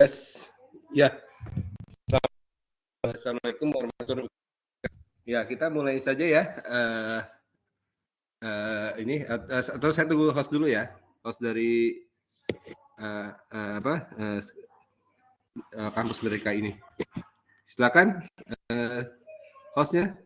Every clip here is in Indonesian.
Yes. Ya. Assalamualaikum warahmatullahi wabarakatuh. Ya, kita mulai saja ya. Ini atau saya tunggu host dulu ya. Host dari kampus mereka ini. Silakan hostnya.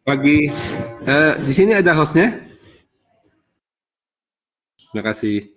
Pagi. Di sini ada hostnya. Terima kasih.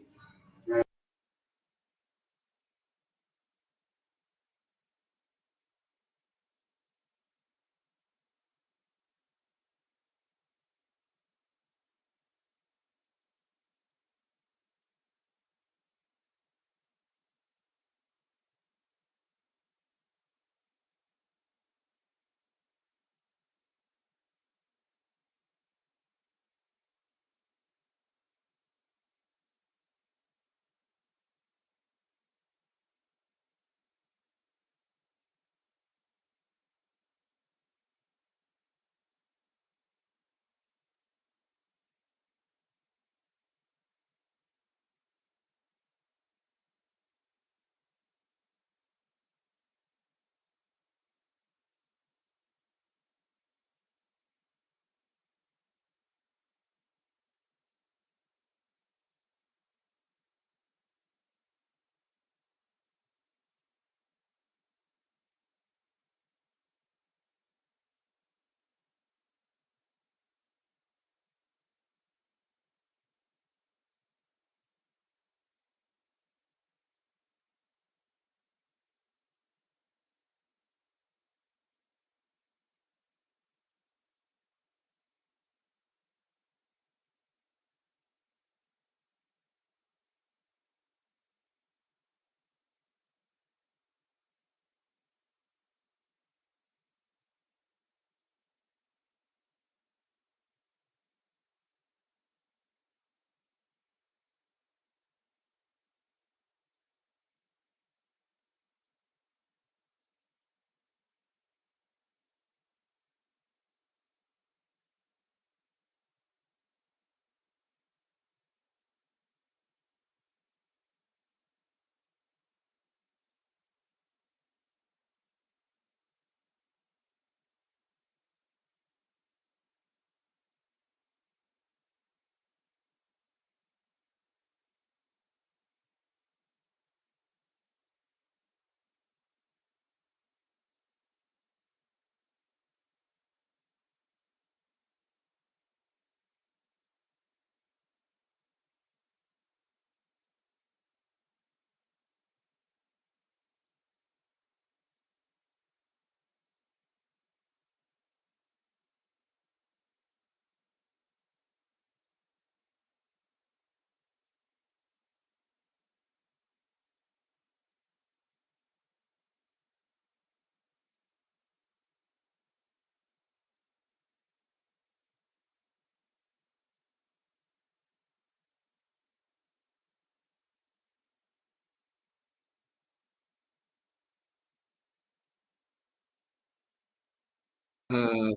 Eh,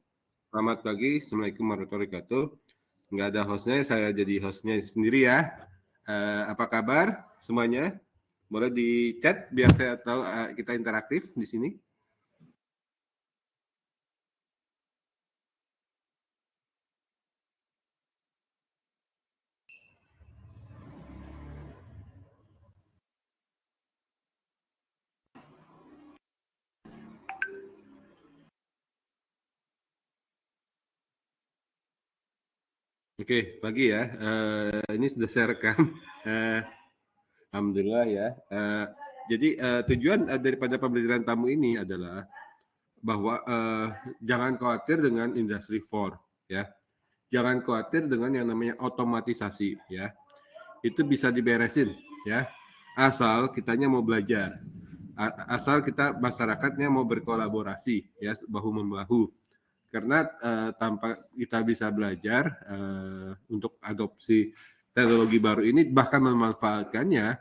Selamat pagi. Assalamualaikum warahmatullahi wabarakatuh. Nggak ada hostnya, saya jadi hostnya sendiri ya. Apa kabar semuanya? Boleh di chat biar saya tahu kita interaktif di sini. Oke, pagi ya. Ini sudah saya rekam. Alhamdulillah ya. Jadi tujuan daripada pembelajaran tamu ini adalah bahwa jangan khawatir dengan industri 4 ya. Jangan khawatir dengan yang namanya otomatisasi ya. Itu bisa diberesin ya. Asal kitanya mau belajar. Asal kita masyarakatnya mau berkolaborasi ya bahu membahu. Karena tanpa kita bisa belajar untuk adopsi teknologi baru ini bahkan memanfaatkannya,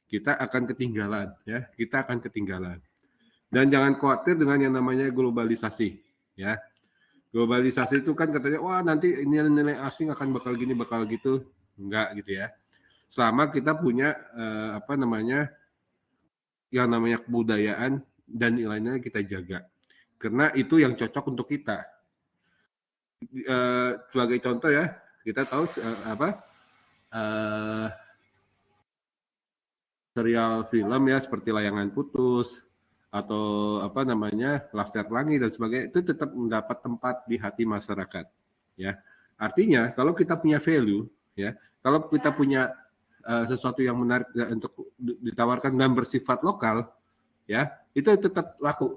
kita akan ketinggalan ya, kita akan ketinggalan. Dan jangan khawatir dengan yang namanya globalisasi ya. Globalisasi itu kan katanya wah nanti nilai-nilai asing akan bakal gini bakal gitu, enggak gitu ya. Selama kita punya apa namanya yang namanya kebudayaan dan nilainya kita jaga. Karena itu yang cocok untuk kita. Sebagai contoh ya, kita tahu apa serial film ya seperti Layangan Putus, atau apa namanya Laskar Pelangi dan sebagainya itu tetap mendapat tempat di hati masyarakat ya. Artinya kalau kita punya value ya, kalau kita punya sesuatu yang menarik untuk ditawarkan dan bersifat lokal ya, itu tetap laku.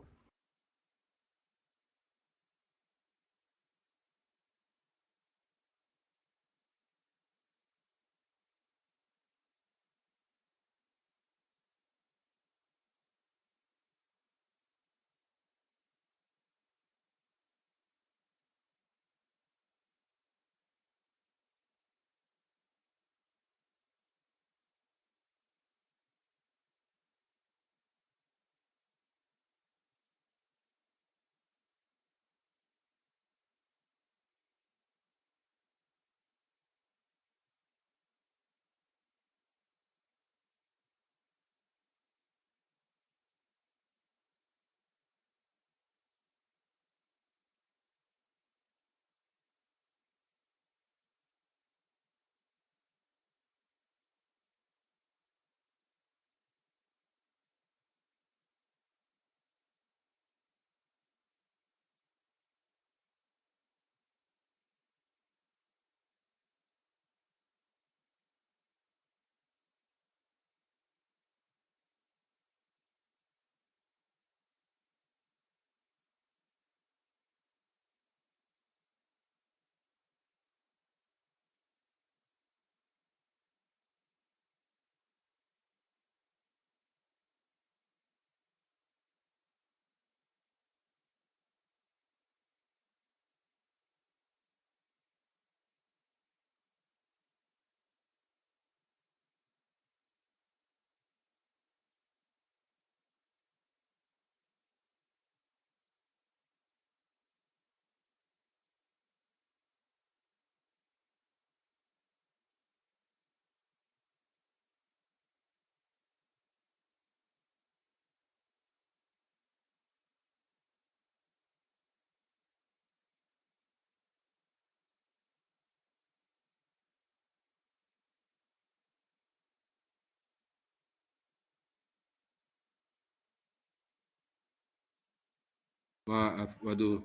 Maaf, waduh.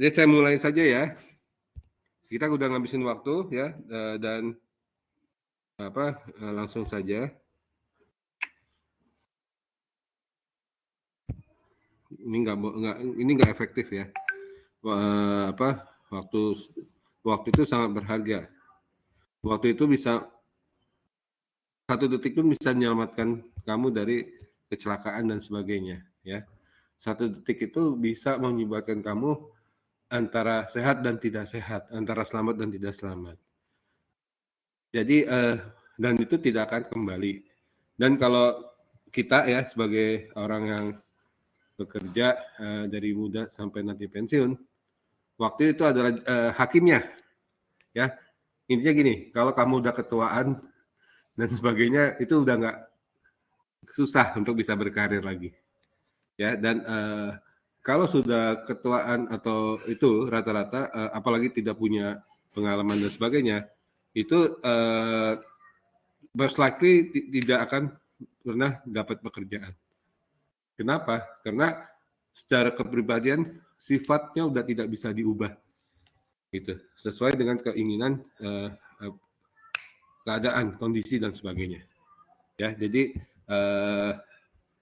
Jadi saya mulai saja ya. Kita udah ngabisin waktu ya dan apa langsung saja. Ini nggak efektif ya. Apa waktu itu sangat berharga. Waktu itu bisa 1 detik pun bisa menyelamatkan kamu dari kecelakaan dan sebagainya ya. 1 detik itu bisa menyebabkan kamu antara sehat dan tidak sehat, antara selamat dan tidak selamat. Jadi dan itu tidak akan kembali. Dan kalau kita ya sebagai orang yang bekerja dari muda sampai nanti pensiun, waktu itu adalah hakimnya ya. Intinya gini, kalau kamu udah ketuaan dan sebagainya itu udah nggak susah untuk bisa berkarir lagi ya. Dan kalau sudah ketuaan atau itu rata-rata apalagi tidak punya pengalaman dan sebagainya itu most likely tidak akan pernah dapat pekerjaan. Kenapa? Karena secara kepribadian sifatnya udah tidak bisa diubah gitu sesuai dengan keinginan keadaan kondisi dan sebagainya ya. Jadi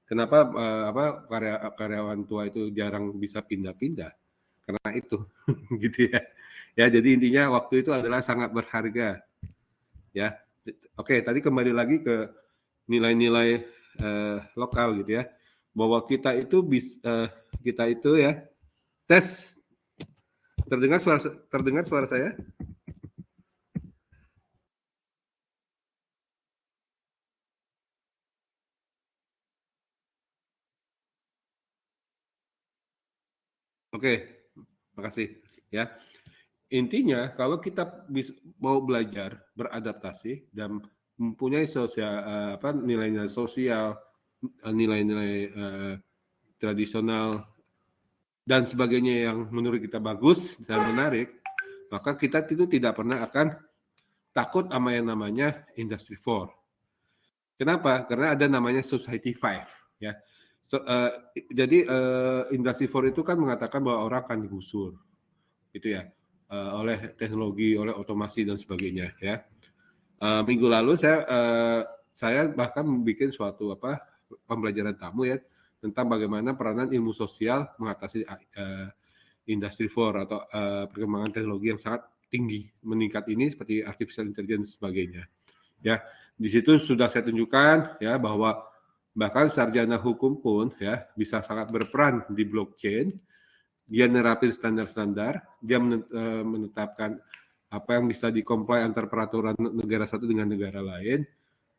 kenapa karyawan tua itu jarang bisa pindah-pindah karena itu gitu ya. Ya jadi intinya waktu itu adalah sangat berharga ya. Oke, tadi kembali lagi ke nilai-nilai lokal gitu ya, bahwa kita itu ya tes. Terdengar suara saya? Oke, makasih ya. Intinya kalau kita mau belajar beradaptasi dan mempunyai nilai-nilai sosial, nilai-nilai tradisional dan sebagainya yang menurut kita bagus dan menarik, maka kita itu tidak pernah akan takut sama yang namanya Industry 4. Kenapa? Karena ada namanya Society 5 ya. Jadi industri 4 itu kan mengatakan bahwa orang akan digusur, gitu ya, oleh teknologi, oleh otomasi dan sebagainya ya. Minggu lalu saya bahkan membuat suatu pembelajaran tamu ya tentang bagaimana peranan ilmu sosial mengatasi industri 4 atau perkembangan teknologi yang sangat tinggi meningkat ini seperti artificial intelligence dan sebagainya. Ya, di situ sudah saya tunjukkan ya bahwa bahkan sarjana hukum pun ya bisa sangat berperan di blockchain. Dia nerapin standar-standar, dia menetapkan apa yang bisa di-comply antar peraturan negara satu dengan negara lain,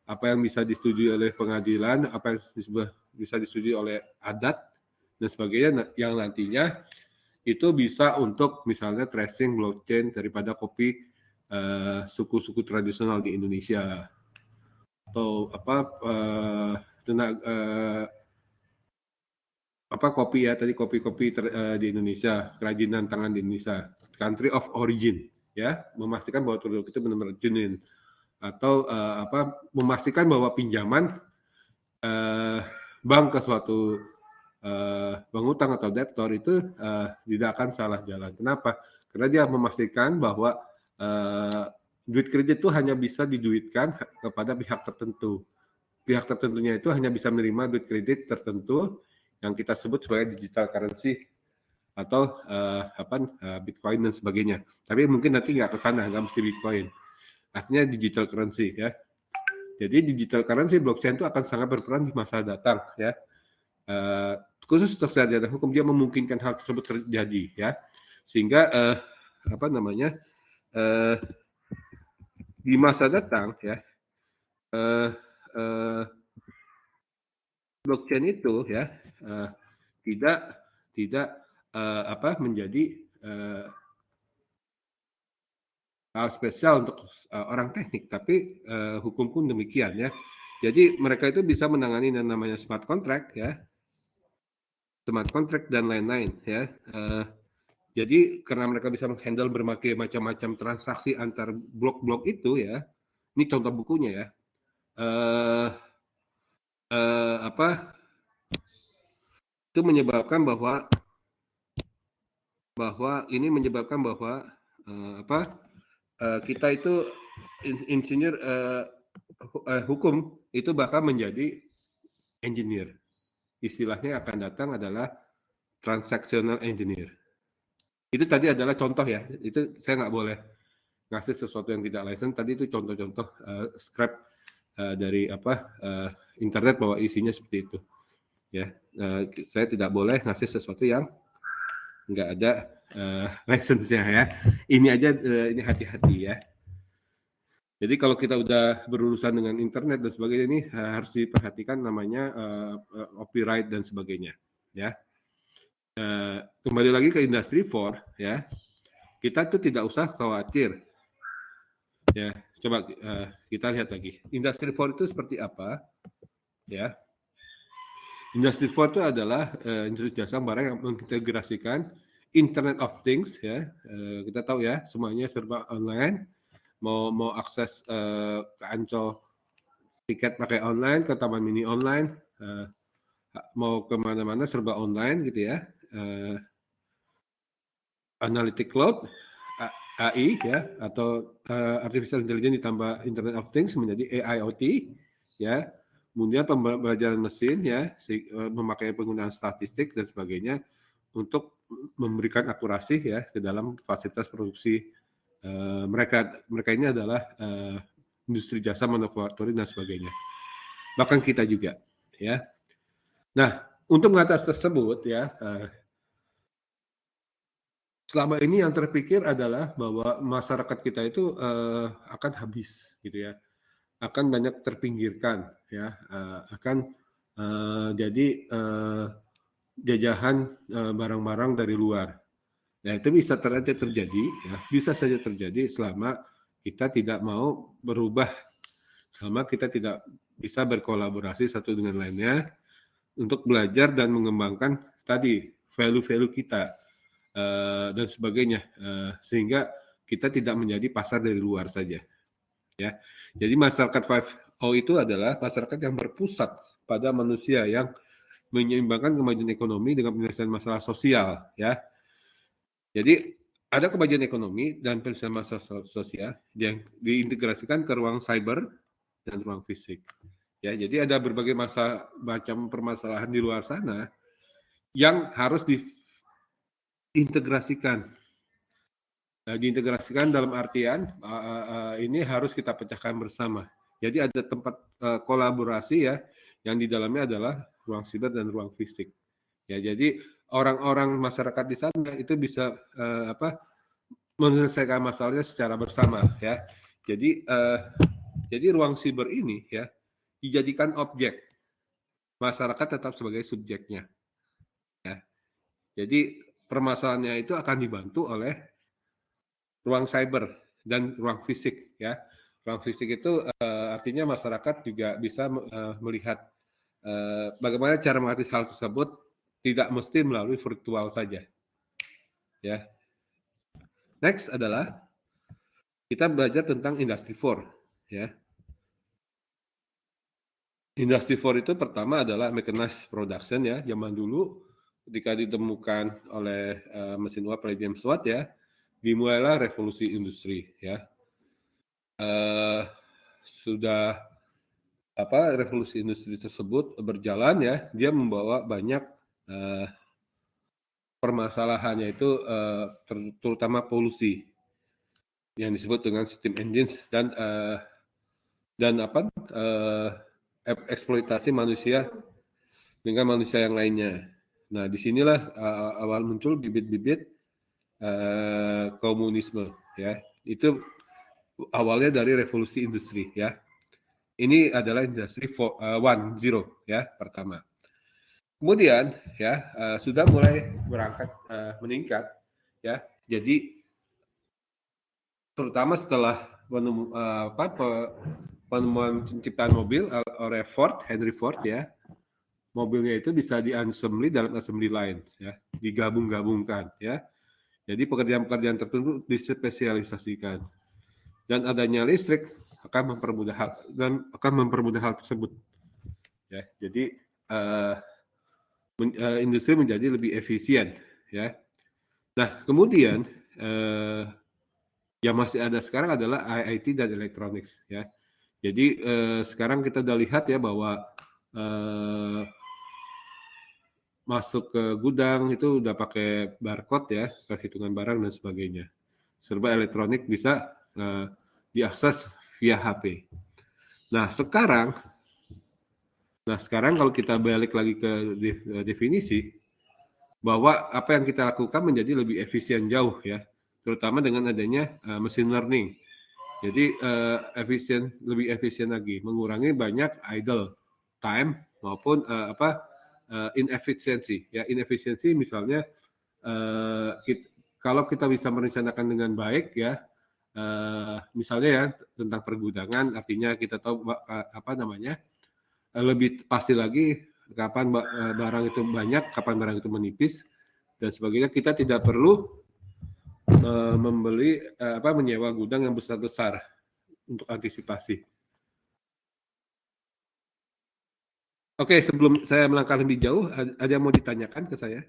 apa yang bisa disetujui oleh pengadilan, apa yang bisa disetujui oleh adat dan sebagainya, yang nantinya itu bisa untuk misalnya tracing blockchain daripada kopi suku-suku tradisional di Indonesia atau kopi ya tadi kopi-kopi di Indonesia, kerajinan tangan di Indonesia, country of origin ya, memastikan bahwa produk itu benar-benar genuine atau memastikan bahwa pinjaman bank ke suatu bank utang atau debtor itu tidak akan salah jalan. Kenapa? Karena dia memastikan bahwa duit kredit itu hanya bisa diduitkan kepada pihak tertentu. Pihak tertentunya itu hanya bisa menerima duit kredit tertentu yang kita sebut sebagai digital currency atau Bitcoin dan sebagainya. Tapi mungkin nanti nggak ke sana, nggak mesti Bitcoin. Artinya digital currency ya. Jadi digital currency blockchain itu akan sangat berperan di masa datang ya. Khusus untuk sarjana hukum dia memungkinkan hal tersebut terjadi ya. Sehingga di masa datang ya blockchain itu ya tidak menjadi hal spesial untuk orang teknik, tapi hukum pun demikian ya. Jadi mereka itu bisa menangani yang namanya smart contract ya, smart contract dan lain-lain ya. Jadi karena mereka bisa menghandle berbagai macam-macam transaksi antar blok-blok itu ya, ini contoh bukunya ya. Itu menyebabkan bahwa kita itu insinyur hukum itu bakal menjadi engineer. Istilahnya akan datang adalah transactional engineer. Itu tadi adalah contoh ya. Itu saya nggak boleh ngasih sesuatu yang tidak license. Tadi itu contoh-contoh scrap dari internet bahwa isinya seperti itu. Ya, saya tidak boleh ngasih sesuatu yang nggak ada license-nya ya. Ini aja ini hati-hati ya. Jadi kalau kita udah berurusan dengan internet dan sebagainya ini harus diperhatikan namanya copyright dan sebagainya ya. Kembali lagi ke industri 4 ya. Kita tuh tidak usah khawatir. Ya, coba kita lihat lagi. Industri 4 itu seperti apa? Ya. Industri 4 itu adalah industri jasa barang yang mengintegrasikan Internet of Things ya. Kita tahu ya, semuanya serba online. Mau akses ke Ancol tiket pakai online, ke Taman Mini online, mau kemana-mana serba online gitu ya. Analytic Cloud, AI ya, atau Artificial Intelligence ditambah Internet of Things menjadi AIoT ya. Kemudian pembelajaran mesin ya, memakai penggunaan statistik dan sebagainya untuk memberikan akurasi ya ke dalam fasilitas produksi. Mereka ini adalah industri jasa manufaktur dan sebagainya. Bahkan kita juga ya. Nah, untuk mengatasi tersebut ya, selama ini yang terpikir adalah bahwa masyarakat kita itu akan habis gitu ya, akan banyak terpinggirkan ya, akan jadi jajahan barang-barang dari luar. Nah, itu bisa terjadi ya, bisa saja terjadi selama kita tidak mau berubah, selama kita tidak bisa berkolaborasi satu dengan lainnya untuk belajar dan mengembangkan tadi value-value kita dan sebagainya, sehingga kita tidak menjadi pasar dari luar saja. Ya, jadi masyarakat 5.0 itu adalah masyarakat yang berpusat pada manusia yang menyeimbangkan kemajuan ekonomi dengan penyelesaian masalah sosial, ya. Jadi ada kemajuan ekonomi dan penyelesaian masalah sosial yang diintegrasikan ke ruang cyber dan ruang fisik. Ya, jadi ada berbagai macam permasalahan di luar sana yang harus diintegrasikan. Diintegrasikan dalam artian ini harus kita pecahkan bersama. Jadi ada tempat kolaborasi ya, yang di dalamnya adalah ruang siber dan ruang fisik. Ya, jadi orang-orang masyarakat di sana itu bisa menyelesaikan masalahnya secara bersama ya. Jadi ruang siber ini ya dijadikan objek, masyarakat tetap sebagai subjeknya. Ya. Jadi permasalahannya itu akan dibantu oleh ruang cyber dan ruang fisik ya. Ruang fisik itu artinya masyarakat juga bisa melihat bagaimana cara mengatasi hal tersebut, tidak mesti melalui virtual saja. Ya. Next adalah kita belajar tentang Industry 4 ya. Industry 4 itu pertama adalah mechanized production ya. Zaman dulu ketika ditemukan oleh mesin uap oleh James Watt ya, dimulailah revolusi industri ya. Sudah revolusi industri tersebut berjalan ya, dia membawa banyak permasalahannya itu terutama polusi yang disebut dengan steam engines dan eksploitasi manusia dengan manusia yang lainnya. Nah, disinilah awal muncul bibit-bibit komunisme ya. Itu awalnya dari revolusi industri ya. Ini adalah industri 1.0 ya pertama. Kemudian ya sudah mulai berangkat meningkat ya. Jadi terutama setelah penemuan penciptaan mobil oleh Henry Ford ya. Mobilnya itu bisa di-assembly dalam assembly lines ya, digabung-gabungkan ya. Jadi pekerjaan-pekerjaan tertentu dispesialisasikan. Dan adanya listrik akan mempermudah hal tersebut. Ya, jadi industri menjadi lebih efisien ya. Nah, kemudian yang masih ada sekarang adalah IT dan electronics ya. Jadi sekarang kita udah lihat ya bahwa masuk ke gudang itu udah pakai barcode ya, perhitungan barang dan sebagainya. Serba elektronik bisa diakses via HP. Nah sekarang kalau kita balik lagi ke definisi, bahwa apa yang kita lakukan menjadi lebih efisien jauh ya, terutama dengan adanya machine learning. Jadi lebih efisien lagi, mengurangi banyak idle time maupun inefisiensi. Ya, inefisiensi misalnya kalau kita bisa merencanakan dengan baik ya, misalnya ya tentang pergudangan, artinya kita tahu lebih pasti lagi kapan barang itu banyak, kapan barang itu menipis dan sebagainya. Kita tidak perlu menyewa gudang yang besar-besar untuk antisipasi. Oke, sebelum saya melangkah lebih jauh, ada yang mau ditanyakan ke saya?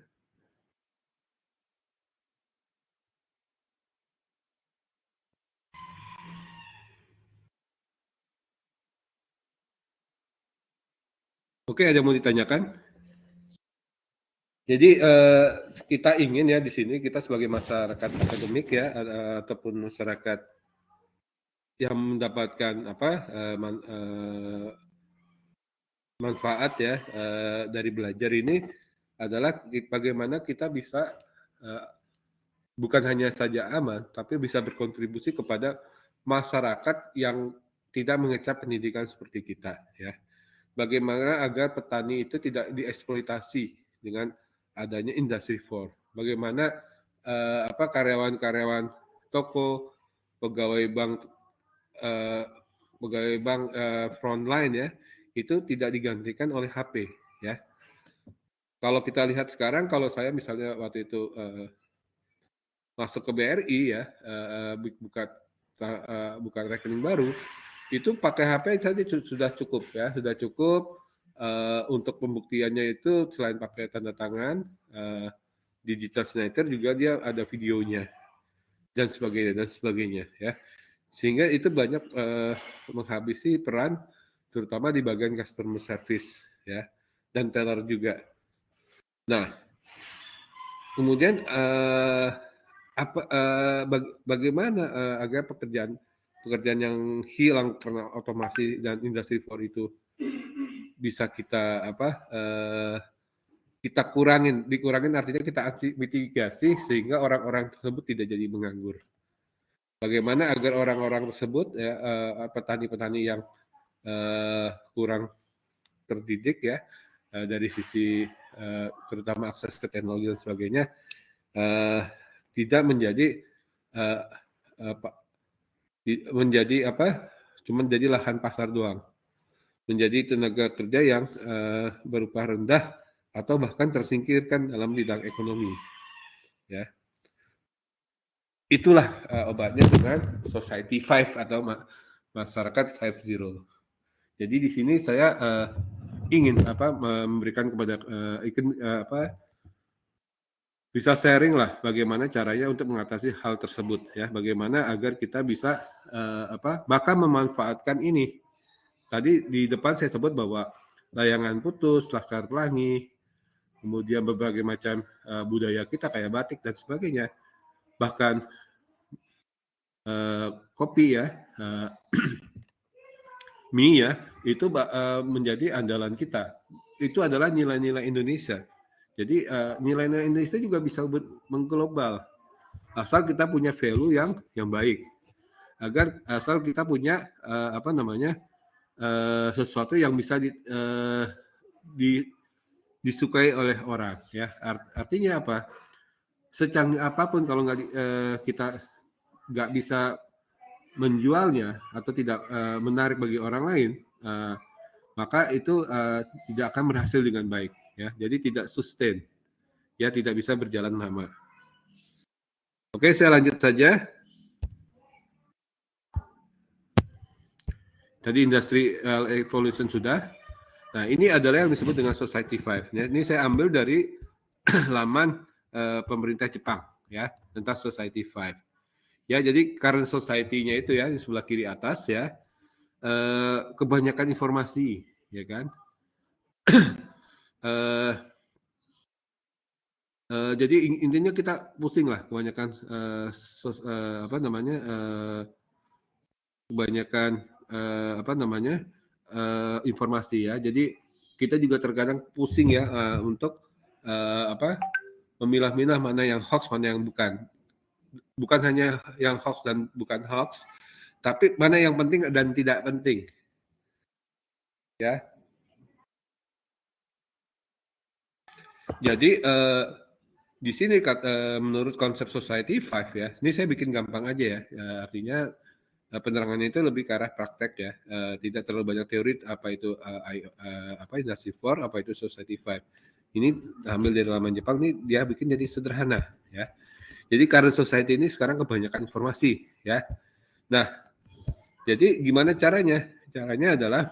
Oke, ada yang mau ditanyakan? Jadi kita ingin ya di sini kita sebagai masyarakat akademik ya ataupun masyarakat yang mendapatkan manfaat ya dari belajar ini adalah bagaimana kita bisa bukan hanya saja aman, tapi bisa berkontribusi kepada masyarakat yang tidak mengecap pendidikan seperti kita ya. Bagaimana agar petani itu tidak dieksploitasi dengan adanya Industry 4. Bagaimana karyawan-karyawan toko, pegawai bank frontline ya, itu tidak digantikan oleh HP ya. Kalau kita lihat sekarang, kalau saya misalnya waktu itu masuk ke BRI ya, buka rekening baru, itu pakai HP saja sudah cukup ya, sudah cukup untuk pembuktiannya itu selain pakai tanda tangan, digital signature juga dia ada videonya dan sebagainya ya. Sehingga itu banyak menghabisi peran terutama di bagian customer service ya dan teller juga. Nah, kemudian bagaimana agar pekerjaan yang hilang karena otomasi dan industri 4 itu bisa kita kita dikurangin artinya kita mitigasi sehingga orang-orang tersebut tidak jadi menganggur. Bagaimana agar orang-orang tersebut ya petani-petani yang kurang terdidik ya dari sisi terutama akses ke teknologi dan sebagainya tidak menjadi cuma jadi lahan pasar doang, menjadi tenaga kerja yang berupah rendah atau bahkan tersingkirkan dalam bidang ekonomi ya. Itulah obatnya dengan Society 5 atau masyarakat 5.0. Jadi di sini saya ingin memberikan kepada bisa sharing lah bagaimana caranya untuk mengatasi hal tersebut ya, bagaimana agar kita bisa bahkan memanfaatkan ini. Tadi di depan saya sebut bahwa layangan putus, laskar pelangi, kemudian berbagai macam budaya kita kayak batik dan sebagainya, bahkan kopi ya, mie ya, itu menjadi andalan kita. Itu adalah nilai-nilai Indonesia. Jadi nilai-nilai Indonesia juga bisa mengglobal asal kita punya value yang baik. Asal kita punya sesuatu yang bisa disukai oleh orang ya. Artinya apa? Secanggih apapun kalau kita nggak bisa menjualnya atau tidak menarik bagi orang lain, maka itu tidak akan berhasil dengan baik ya. Jadi tidak sustain ya, tidak bisa berjalan lama. Oke, saya lanjut saja. Tadi industrial evolution sudah. Nah, ini adalah yang disebut dengan Society 5 ya. Ini saya ambil dari laman pemerintah Jepang ya tentang Society 5 ya. Jadi current society-nya itu ya di sebelah kiri atas ya, kebanyakan informasi ya kan. Jadi intinya kita pusing lah kebanyakan kebanyakan informasi ya. Jadi kita juga terkadang pusing ya untuk memilah-milah mana yang hoax, mana yang bukan. Bukan hanya yang hoax dan bukan hoax, tapi mana yang penting dan tidak penting. Ya. Jadi di sini menurut konsep Society 5 ya, ini saya bikin gampang aja ya, artinya penerangannya itu lebih ke arah praktek ya, tidak terlalu banyak teori apa itu Industry 4, apa itu Society 5. Ini ambil dari laman Jepang, nih dia bikin jadi sederhana ya. Jadi current society ini sekarang kebanyakan informasi ya. Nah, jadi gimana caranya? Caranya adalah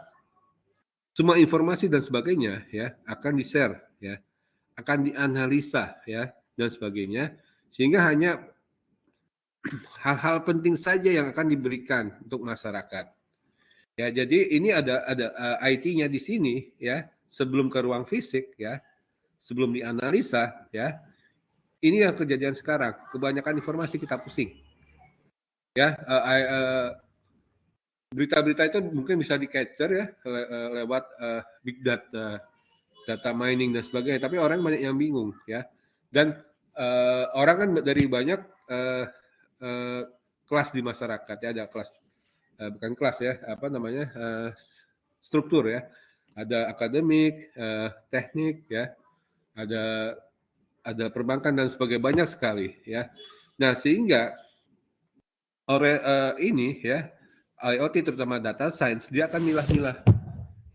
semua informasi dan sebagainya ya akan di-share ya, akan dianalisa ya dan sebagainya, sehingga hanya hal-hal penting saja yang akan diberikan untuk masyarakat. Ya, jadi ini ada IT-nya di sini ya, sebelum ke ruang fisik ya, sebelum dianalisa ya. Ini yang kejadian sekarang, kebanyakan informasi kita pusing. Ya, berita-berita itu mungkin bisa di-capture ya lewat big data mining dan sebagainya, tapi orang banyak yang bingung ya. Dan orang kan dari banyak kelas di masyarakat ya, ada kelas bukan kelas ya, struktur ya. Ada akademik, teknik ya, ada perbankan dan sebagainya, banyak sekali ya. Nah, sehingga ini ya, IoT terutama data science, dia akan milah-milah.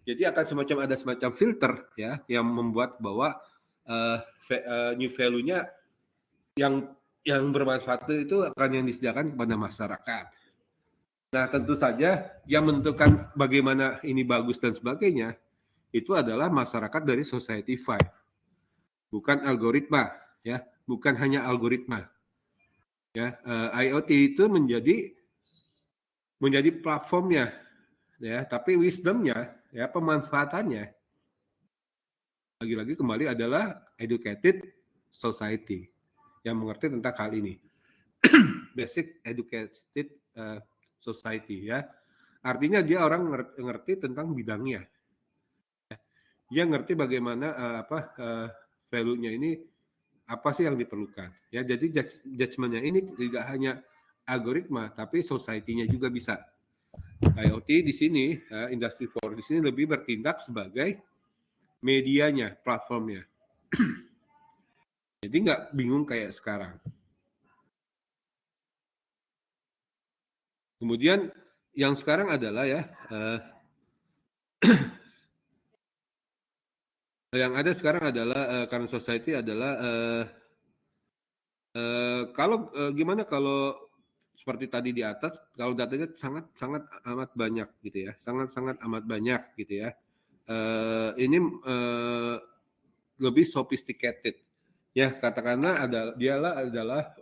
Jadi akan ada semacam filter ya yang membuat bahwa new value-nya yang bermanfaat itu akan yang disediakan kepada masyarakat. Nah, tentu saja yang menentukan bagaimana ini bagus dan sebagainya itu adalah masyarakat dari Society 5, bukan algoritma, ya, bukan hanya algoritma. Ya, IoT itu menjadi platformnya, ya, tapi wisdomnya, ya, pemanfaatannya lagi-lagi kembali adalah educated society yang mengerti tentang hal ini. Basic educated society, ya. Artinya dia orang ngerti tentang bidangnya. Dia ngerti bagaimana value-nya ini apa sih yang diperlukan. Ya, jadi judgement-nya ini tidak hanya algoritma tapi society-nya juga bisa. IoT di sini, Industry 4 di sini lebih bertindak sebagai medianya, platformnya. Jadi nggak bingung kayak sekarang. Kemudian yang sekarang adalah ya, yang ada sekarang adalah current society adalah gimana kalau seperti tadi di atas, kalau datanya sangat sangat amat banyak gitu ya, sangat sangat amat banyak gitu ya. Ini lebih sophisticated ya, katakanlah dialah adalah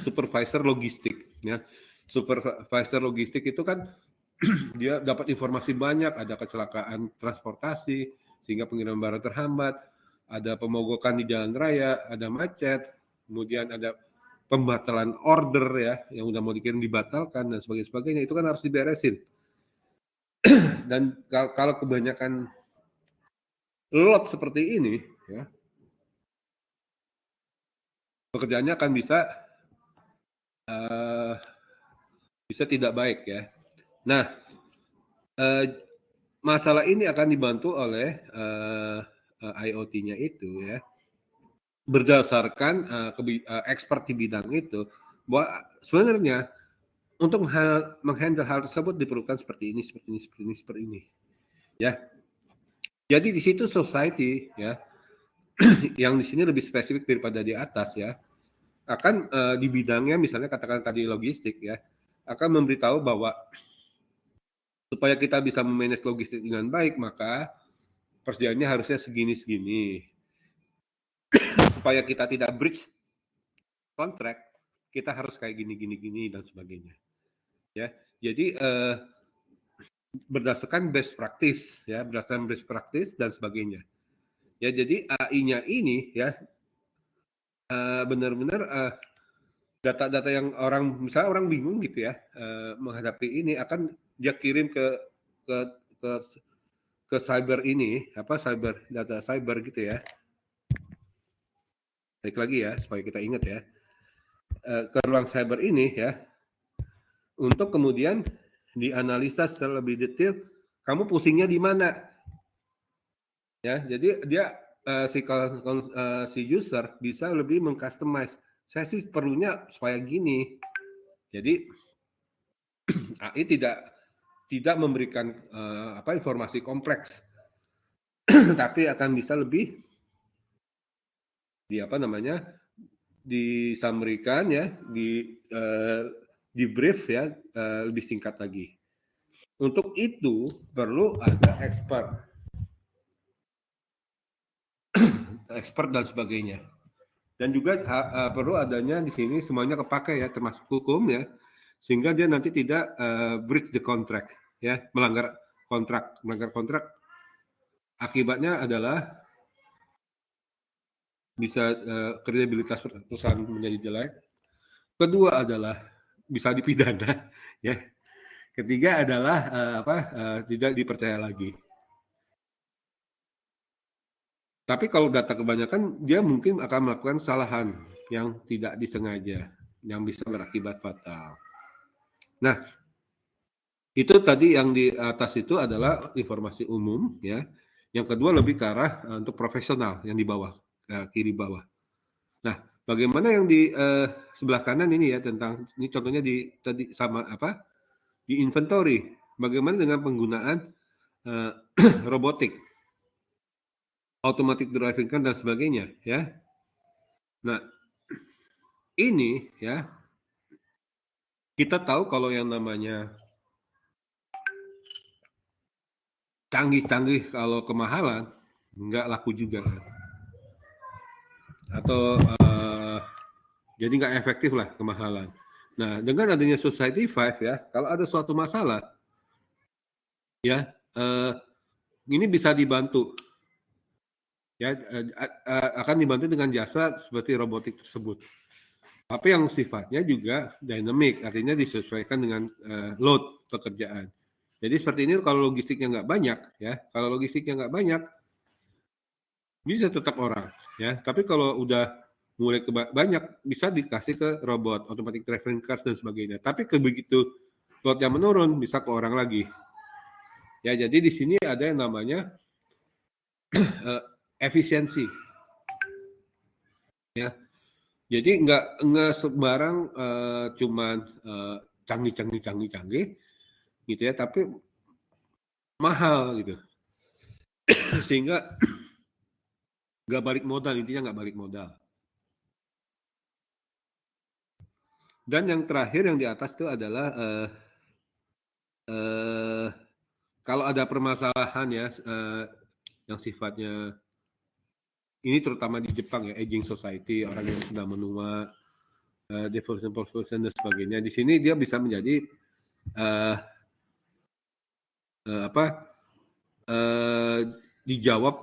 supervisor logistik ya. Supervisor logistik itu kan dia dapat informasi banyak, ada kecelakaan transportasi sehingga pengiriman barang terhambat, ada pemogokan di jalan raya, ada macet, kemudian ada pembatalan order ya yang udah mau dikirim dibatalkan dan sebagainya, itu kan harus diberesin. Dan kalau kebanyakan lot seperti ini ya, pekerjaannya akan bisa tidak baik ya. Nah, masalah ini akan dibantu oleh IoT-nya itu ya, berdasarkan expert di bidang itu, bahwa sebenarnya untuk menghandle hal tersebut diperlukan seperti ini, seperti ini, ya. Jadi di situ society ya, yang di sini lebih spesifik daripada di atas ya, akan di bidangnya misalnya katakan tadi logistik ya, akan memberitahu bahwa supaya kita bisa memanage logistik dengan baik, maka persediaannya harusnya segini. Supaya kita tidak breach kontrak, kita harus kayak gini dan sebagainya. Ya, jadi berdasarkan best practice ya, berdasarkan best practice dan sebagainya. Ya, jadi AI-nya ini ya benar-benar data-data yang misalnya orang bingung gitu ya menghadapi ini, akan dia kirim ke ke cyber ini, data cyber gitu ya. Baik lagi ya supaya kita ingat ya, ke ruang cyber ini ya, untuk kemudian dianalisa secara lebih detail kamu pusingnya di mana ya. Jadi dia si user bisa lebih mengcustomize, saya sih perlunya supaya gini. Jadi AI tidak memberikan informasi kompleks tapi akan bisa lebih disampaikan ya, di brief ya, lebih singkat lagi. Untuk itu perlu ada expert dan sebagainya. Dan juga perlu adanya di sini semuanya kepakai ya, termasuk hukum ya, sehingga dia nanti tidak breach the contract ya, melanggar kontrak. Akibatnya adalah bisa kredibilitas perusahaan menjadi jelek. Kedua adalah bisa dipidana ya. Ketiga adalah tidak dipercaya lagi. Tapi kalau data kebanyakan, dia mungkin akan melakukan kesalahan yang tidak disengaja, yang bisa berakibat fatal. Nah, itu tadi yang di atas itu adalah informasi umum ya. Yang kedua lebih ke arah untuk profesional yang di bawah, kiri bawah. Nah, bagaimana yang di sebelah kanan ini ya, tentang ini contohnya tadi sama di inventory. Bagaimana dengan penggunaan robotik, automatic driving car dan sebagainya ya. Nah, ini ya, kita tahu kalau yang namanya canggih-canggih kalau kemahalan nggak laku juga kan. Atau jadi nggak efektif lah kemahalan. Nah, dengan adanya Society 5 ya, kalau ada suatu masalah ya ini bisa dibantu ya, akan dibantu dengan jasa seperti robotik tersebut. Tapi yang sifatnya juga dynamic, artinya disesuaikan dengan load pekerjaan. Jadi seperti ini kalau logistiknya nggak banyak ya, kalau logistiknya nggak banyak bisa tetap orang ya. Tapi kalau udah mulai banyak bisa dikasih ke robot, automatic traveling cars dan sebagainya. Tapi begitu loadnya menurun bisa ke orang lagi. Ya jadi di sini ada yang namanya efisiensi. Ya. Jadi nggak sembarang cuman canggih gitu ya, tapi mahal gitu. Sehingga nggak balik modal, intinya nggak balik modal. Dan yang terakhir yang di atas itu adalah kalau ada permasalahan ya yang sifatnya ini terutama di Jepang ya, aging society, orang yang sudah menua, devolution dan sebagainya. Di sini dia bisa menjadi dijawab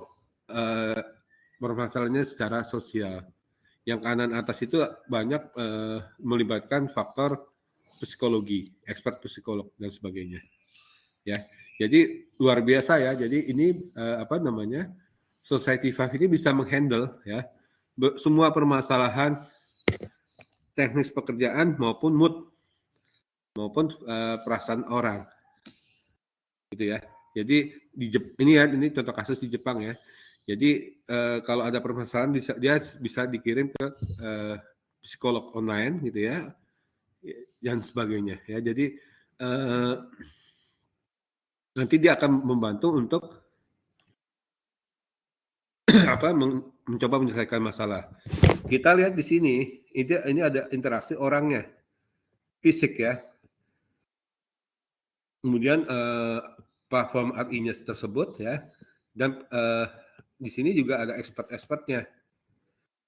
permasalahannya secara sosial. Yang kanan atas itu banyak melibatkan faktor psikologi, expert psikolog dan sebagainya. Ya, jadi luar biasa ya. Jadi ini Society 5 ini bisa menghandle ya semua permasalahan teknis pekerjaan maupun mood maupun perasaan orang, gitu ya. Jadi ini contoh kasus di Jepang ya. Jadi kalau ada permasalahan dia bisa dikirim ke psikolog online gitu ya dan sebagainya ya. Jadi nanti dia akan membantu untuk mencoba menyelesaikan masalah. Kita lihat di sini ini ada interaksi orangnya, fisik ya. Kemudian platform AI-nya tersebut ya, dan di sini juga ada expert-expertnya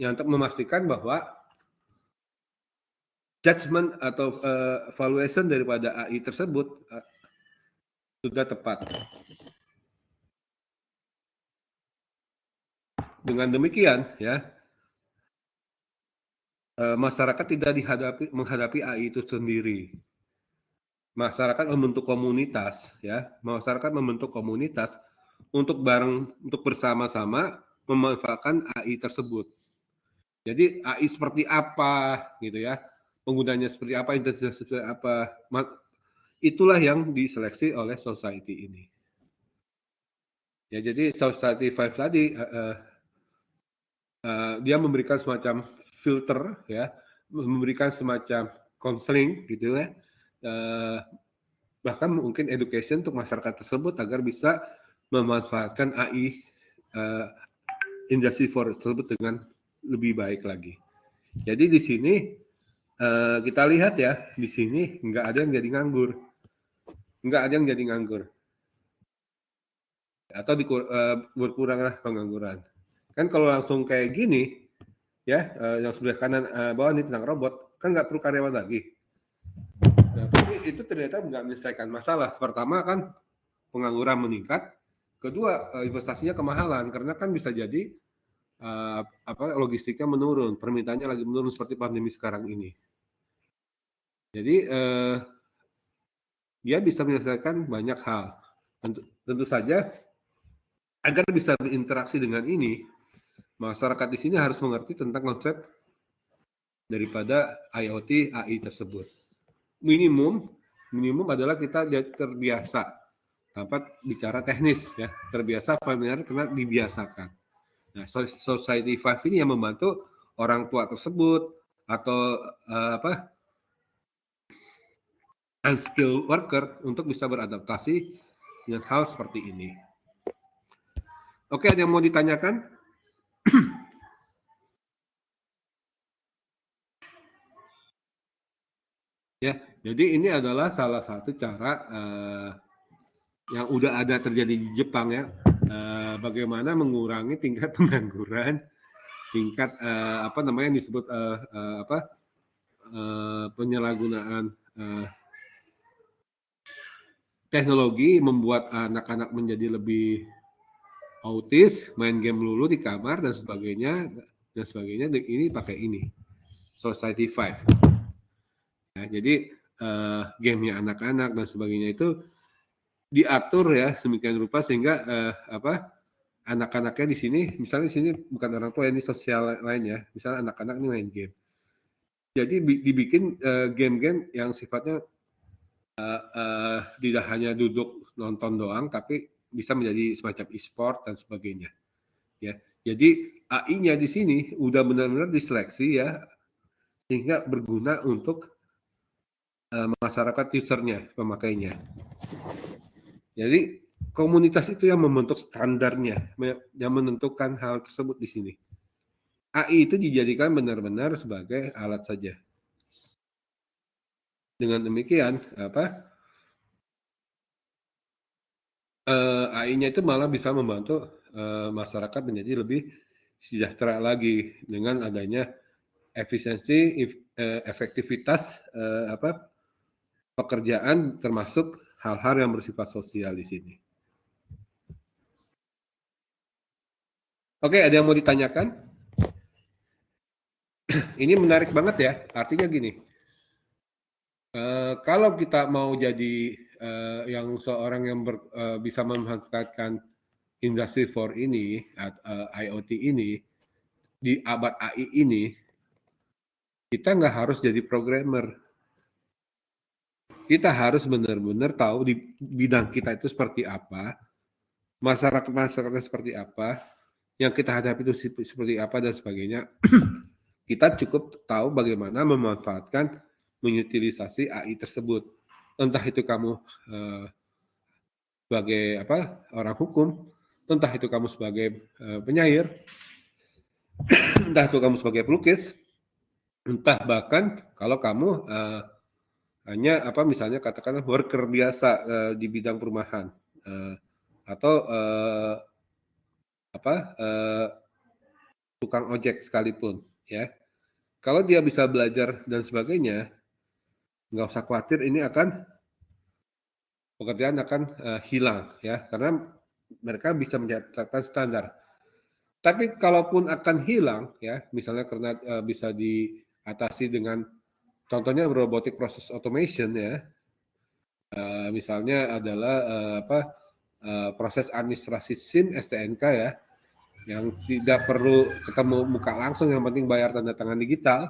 yang untuk memastikan bahwa judgment atau valuation daripada AI tersebut sudah tepat. Dengan demikian ya, masyarakat tidak menghadapi AI itu sendiri. Masyarakat membentuk komunitas ya, masyarakat membentuk komunitas untuk bersama-sama memanfaatkan AI tersebut. Jadi AI seperti apa gitu ya, penggunanya seperti apa, intensitas seperti apa, itulah yang diseleksi oleh society ini. Ya jadi Society 5 tadi dia memberikan semacam filter ya, memberikan semacam counseling gitu ya, bahkan mungkin education untuk masyarakat tersebut agar bisa memanfaatkan AI Industry 4 tersebut dengan lebih baik lagi. Jadi di sini kita lihat ya, di sini nggak ada yang jadi nganggur, atau berkuranglah pengangguran. Kan kalau langsung kayak gini, ya yang sebelah kanan bawah ini tentang robot, kan nggak perlu karyawan lagi. Nah, tapi itu ternyata nggak menyelesaikan masalah. Pertama kan pengangguran meningkat, kedua investasinya kemahalan karena kan bisa jadi logistiknya menurun, permintaannya lagi menurun seperti pandemi sekarang ini. Jadi dia bisa menyelesaikan banyak hal. Tentu saja agar bisa berinteraksi dengan ini, masyarakat di sini harus mengerti tentang konsep daripada IoT AI tersebut. Minimum adalah kita terbiasa dapat bicara teknis ya, terbiasa familiar karena dibiasakan. Nah, Society 5 ini yang membantu orang tua tersebut atau unskilled worker untuk bisa beradaptasi dengan hal seperti ini. Oke, ada yang mau ditanyakan? Ya, jadi ini adalah salah satu cara yang udah ada terjadi di Jepang ya, bagaimana mengurangi tingkat pengangguran, tingkat apa namanya yang disebut penyalahgunaan teknologi membuat anak-anak menjadi lebih autis, main game melulu di kamar dan sebagainya. Ini pakai ini Society 5. Ya, jadi gamenya anak-anak dan sebagainya itu diatur ya sedemikian rupa sehingga anak-anaknya di sini, misalnya di sini bukan orang tua, ini sosial lainnya, misalnya anak-anak ini main game. Jadi dibikin game-game yang sifatnya tidak hanya duduk nonton doang, tapi bisa menjadi semacam e-sport dan sebagainya. Ya, jadi AI-nya di sini udah benar-benar diseleksi ya, sehingga berguna untuk masyarakat usernya, pemakainya. Jadi komunitas itu yang membentuk standarnya, yang menentukan hal tersebut di sini. AI itu dijadikan benar-benar sebagai alat saja. Dengan demikian, AI-nya itu malah bisa membantu masyarakat menjadi lebih sejahtera lagi dengan adanya efisiensi, efektivitas pekerjaan, termasuk hal-hal yang bersifat sosial di sini. Oke, ada yang mau ditanyakan? Ini menarik banget ya. Artinya gini, kalau kita mau jadi yang seorang yang bisa memanfaatkan Industry 4 ini, IoT ini, di abad AI ini, kita nggak harus jadi programmer. Kita harus benar-benar tahu di bidang kita itu seperti apa, masyarakat-masyarakatnya seperti apa, yang kita hadapi itu seperti apa, dan sebagainya. Kita cukup tahu bagaimana memanfaatkan, mengutilisasi AI tersebut. Entah itu kamu sebagai orang hukum, entah itu kamu sebagai penyair, entah itu kamu sebagai pelukis, entah bahkan kalau kamu hanya misalnya katakanlah worker biasa di bidang perumahan atau tukang ojek sekalipun, ya. Kalau dia bisa belajar dan sebagainya, nggak usah khawatir ini pekerjaan akan hilang, ya, karena mereka bisa mencatatkan standar. Tapi kalaupun akan hilang, ya, misalnya karena bisa diatasi dengan contohnya robotic process automation, ya, misalnya adalah proses administrasi SIM STNK, ya, yang tidak perlu ketemu muka langsung, yang penting bayar tanda tangan digital,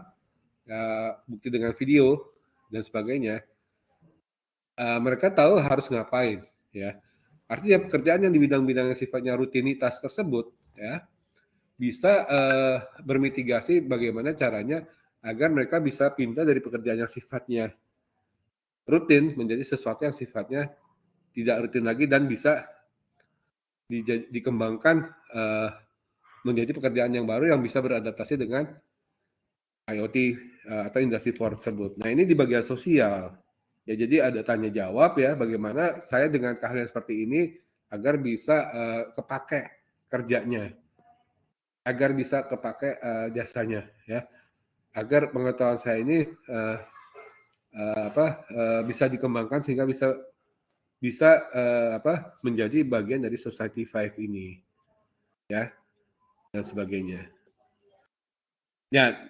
bukti dengan video dan sebagainya. Mereka tahu harus ngapain, ya. Artinya pekerjaan yang di bidang-bidang yang sifatnya rutinitas tersebut, ya, bisa bermitigasi bagaimana caranya agar mereka bisa pindah dari pekerjaan yang sifatnya rutin menjadi sesuatu yang sifatnya tidak rutin lagi dan bisa dikembangkan menjadi pekerjaan yang baru yang bisa beradaptasi dengan IoT atau Industry 4 tersebut. Nah, ini di bagian sosial. Ya, jadi ada tanya jawab, ya, bagaimana saya dengan keahlian seperti ini agar bisa kepake kerjanya, agar bisa kepake jasanya, ya, agar pengetahuan saya ini bisa dikembangkan sehingga bisa menjadi bagian dari Society 5 ini, ya, dan sebagainya. Ya,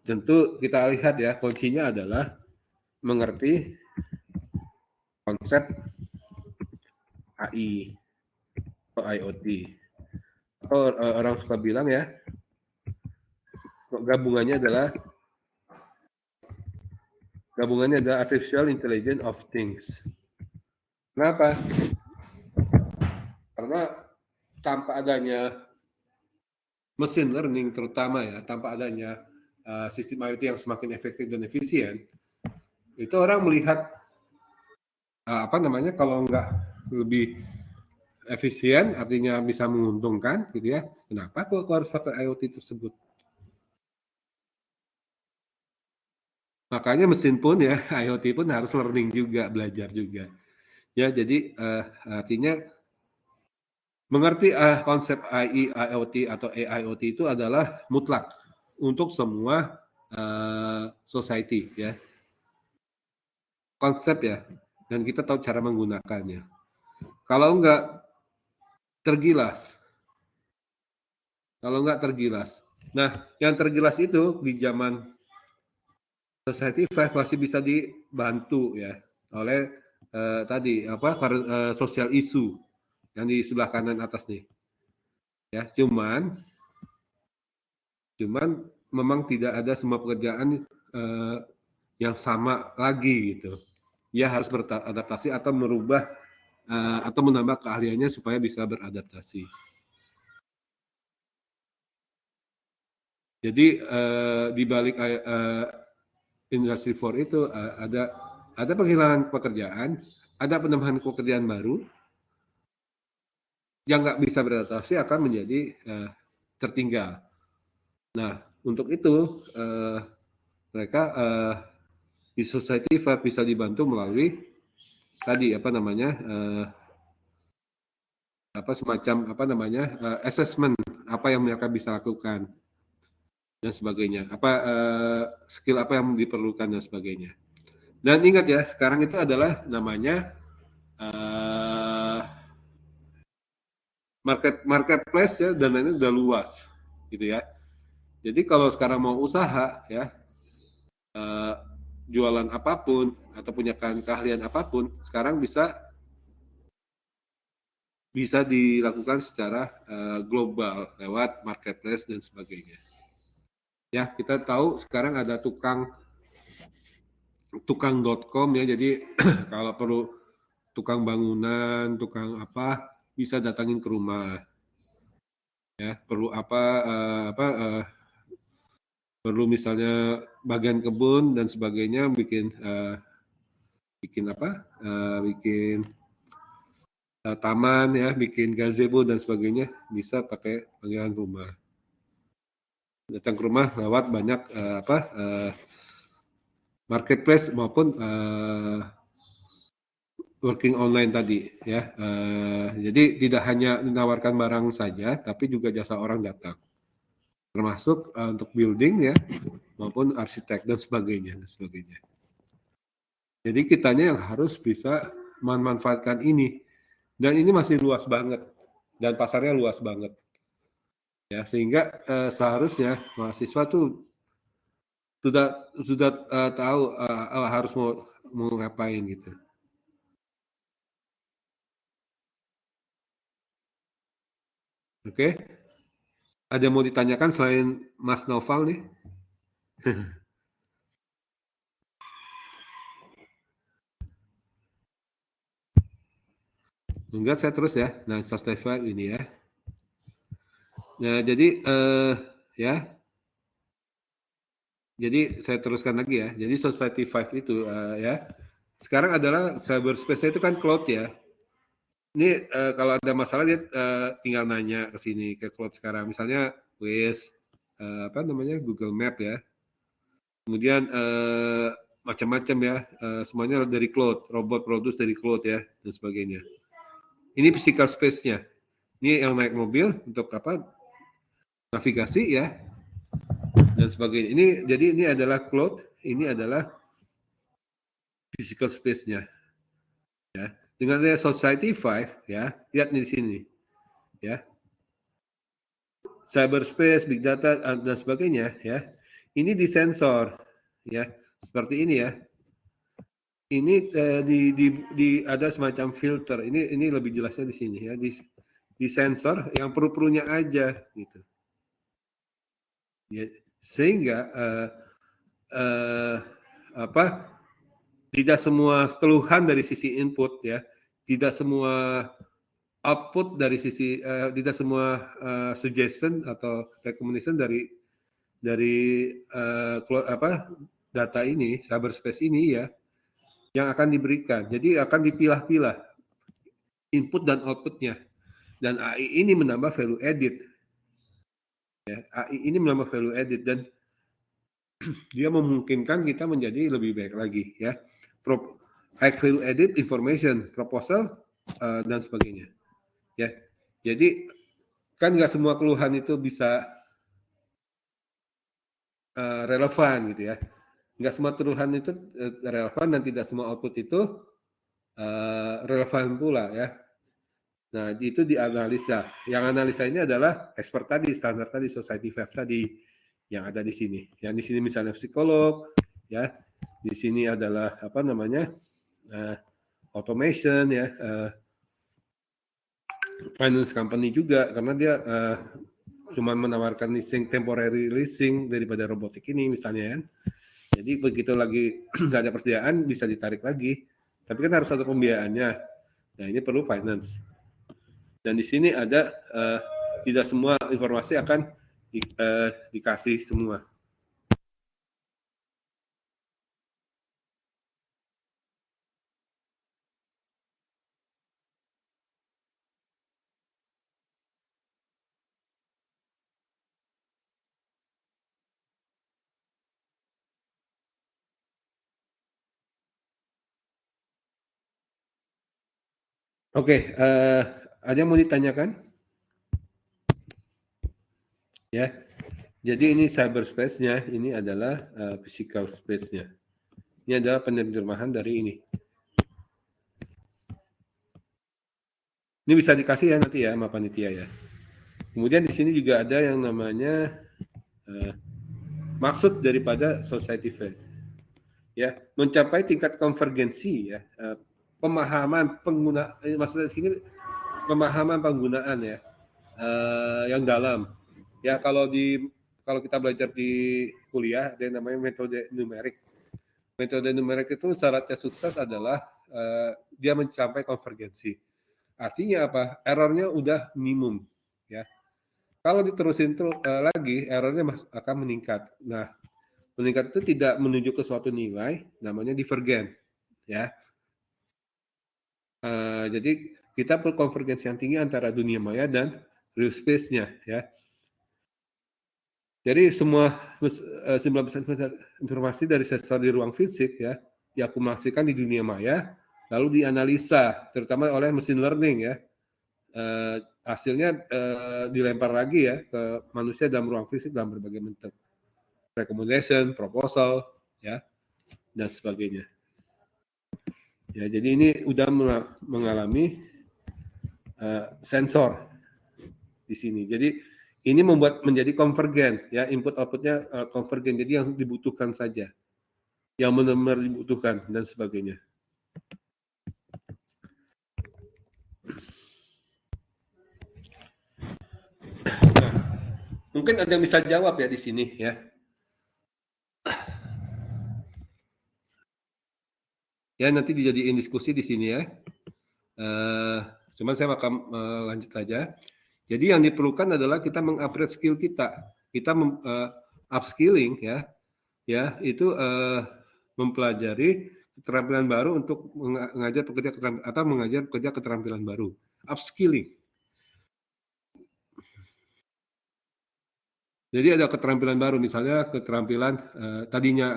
tentu kita lihat ya, kuncinya adalah mengerti konsep AI atau IoT. Atau orang suka bilang ya, gabungannya adalah Artificial Intelligence of Things. Kenapa? Karena tanpa adanya mesin learning terutama, ya, tanpa adanya sistem IoT yang semakin efektif dan efisien, itu orang melihat kalau nggak lebih efisien, artinya bisa menguntungkan, gitu ya. Kenapa kok harus pakai IoT tersebut? Makanya mesin pun, ya, IoT pun harus learning juga, belajar juga. Ya, jadi artinya mengerti konsep IoT atau AIoT itu adalah mutlak untuk semua society ya. Konsep ya, dan kita tahu cara menggunakannya. Kalau enggak tergilas. Kalau enggak tergilas. Nah, yang tergilas itu di zaman Society 5 masih bisa dibantu ya oleh tadi apa sosial isu yang di sebelah kanan atas nih. Ya, cuman memang tidak ada semua pekerjaan yang sama lagi gitu. Dia harus beradaptasi atau merubah atau menambah keahliannya supaya bisa beradaptasi. Jadi di balik Industri 4 itu ada penghilangan pekerjaan, ada penambahan pekerjaan baru, yang nggak bisa beradaptasi akan menjadi tertinggal. Nah, untuk itu mereka di Society 5 bisa dibantu melalui tadi apa namanya assessment apa yang mereka bisa lakukan dan sebagainya, skill apa yang diperlukan dan sebagainya. Dan ingat ya, sekarang itu adalah namanya marketplace ya, dan ini udah luas gitu ya. Jadi kalau sekarang mau usaha ya jualan apapun atau punya keahlian apapun, sekarang bisa dilakukan secara global lewat marketplace dan sebagainya. Ya, kita tahu sekarang ada tukang.com ya, jadi kalau perlu tukang bangunan, tukang apa, bisa datangin ke rumah. Ya, perlu perlu misalnya bagian kebun dan sebagainya, bikin taman ya, bikin gazebo dan sebagainya, bisa pakai panggilan rumah. Datang ke rumah lewat banyak marketplace maupun working online tadi ya. Jadi tidak hanya menawarkan barang saja, tapi juga jasa orang datang, termasuk untuk building ya, maupun arsitek dan sebagainya. Jadi kitanya yang harus bisa memanfaatkan ini, dan ini masih luas banget dan pasarnya luas banget ya, sehingga seharusnya mahasiswa tuh sudah tahu harus mau ngapain gitu. Oke, ada mau ditanyakan selain Mas Noval nih? Enggak, saya terus ya. Nah, Sasteva ini ya. Nah, jadi ya. Jadi saya teruskan lagi ya. Jadi Society 5 itu ya. Sekarang adalah cyberspace itu kan cloud ya. Ini kalau ada masalah dia tinggal nanya ke sini ke cloud sekarang. Misalnya Waze, Google Map ya. Kemudian macam-macam ya. Semuanya dari cloud, robot produce dari cloud ya dan sebagainya. Ini physical space-nya. Ini yang naik mobil untuk apa? Navigasi ya dan sebagainya. Ini adalah cloud, ini adalah physical space-nya. Ya. Dengan Society 5 ya, lihat di sini ya. Cyberspace, big data dan sebagainya ya. Ini disensor ya, seperti ini ya. Ini ada semacam filter. Ini lebih jelasnya di sini ya, di sensor yang perlu-perlunya aja gitu. Ya, sehingga tidak semua keluhan dari sisi input ya, tidak semua output dari sisi tidak semua suggestion atau recommendation dari data ini, cyberspace ini ya, yang akan diberikan. Jadi akan dipilah-pilah input dan outputnya. Dan AI ini menambah value added. Ya, AI ini menambah value added dan dia memungkinkan kita menjadi lebih baik lagi ya. high value added information, proposal, dan sebagainya. Ya, jadi kan nggak semua keluhan itu bisa relevan gitu ya. Nggak semua keluhan itu relevan dan tidak semua output itu relevan pula ya. Nah, itu dianalisa. Yang analisa ini adalah expert tadi, standar tadi, Society 5 tadi yang ada di sini. Yang di sini misalnya psikolog, ya. Di sini adalah apa namanya? Automation ya. Finance company juga karena dia cuma menawarkan leasing, temporary leasing daripada robotik ini misalnya kan. Jadi begitu lagi nggak ada persediaan bisa ditarik lagi. Tapi kan harus ada pembiayaannya. Nah, ini perlu finance. Dan di sini ada tidak semua informasi akan dikasih semua. Oke, ada yang mau ditanyakan? Ya, jadi ini cyberspace-nya, ini adalah physical space-nya. Ini adalah penerjemahan dari ini. Ini bisa dikasih ya nanti ya sama panitia ya. Kemudian di sini juga ada yang namanya maksud daripada society phase. Ya, mencapai tingkat konvergensi ya, pemahaman pengguna, maksudnya di sini pemahaman penggunaan ya, yang dalam. Ya kalau kita belajar di kuliah ada yang namanya metode numerik. Metode numerik itu syaratnya sukses adalah dia mencapai konvergensi. Artinya apa? Errornya udah minimum ya. Kalau diterusin lagi, errornya akan meningkat. Nah, meningkat itu tidak menuju ke suatu nilai, namanya divergen ya. Jadi kita perlu konvergensi yang tinggi antara dunia maya dan real space-nya ya. Jadi semua 19% informasi dari sensor di ruang fisik ya diakumulasikan di dunia maya, lalu dianalisa terutama oleh mesin learning ya. Hasilnya dilempar lagi ya ke manusia dalam ruang fisik dalam berbagai bentuk, recommendation, proposal ya dan sebagainya. Ya jadi ini udah mengalami sensor di sini. Jadi ini membuat menjadi konvergen ya, input outputnya konvergen, jadi yang dibutuhkan saja, yang benar-benar dibutuhkan dan sebagainya. Nah, mungkin ada yang bisa jawab ya di sini ya. Ya nanti dijadiin diskusi di sini ya. Cuman saya akan lanjut aja. Jadi yang diperlukan adalah kita mengupgrade skill kita. Kita upskilling ya itu mempelajari keterampilan baru untuk mengajar pekerja keterampilan atau mengajar pekerja keterampilan baru. Upskilling. Jadi ada keterampilan baru, misalnya keterampilan tadinya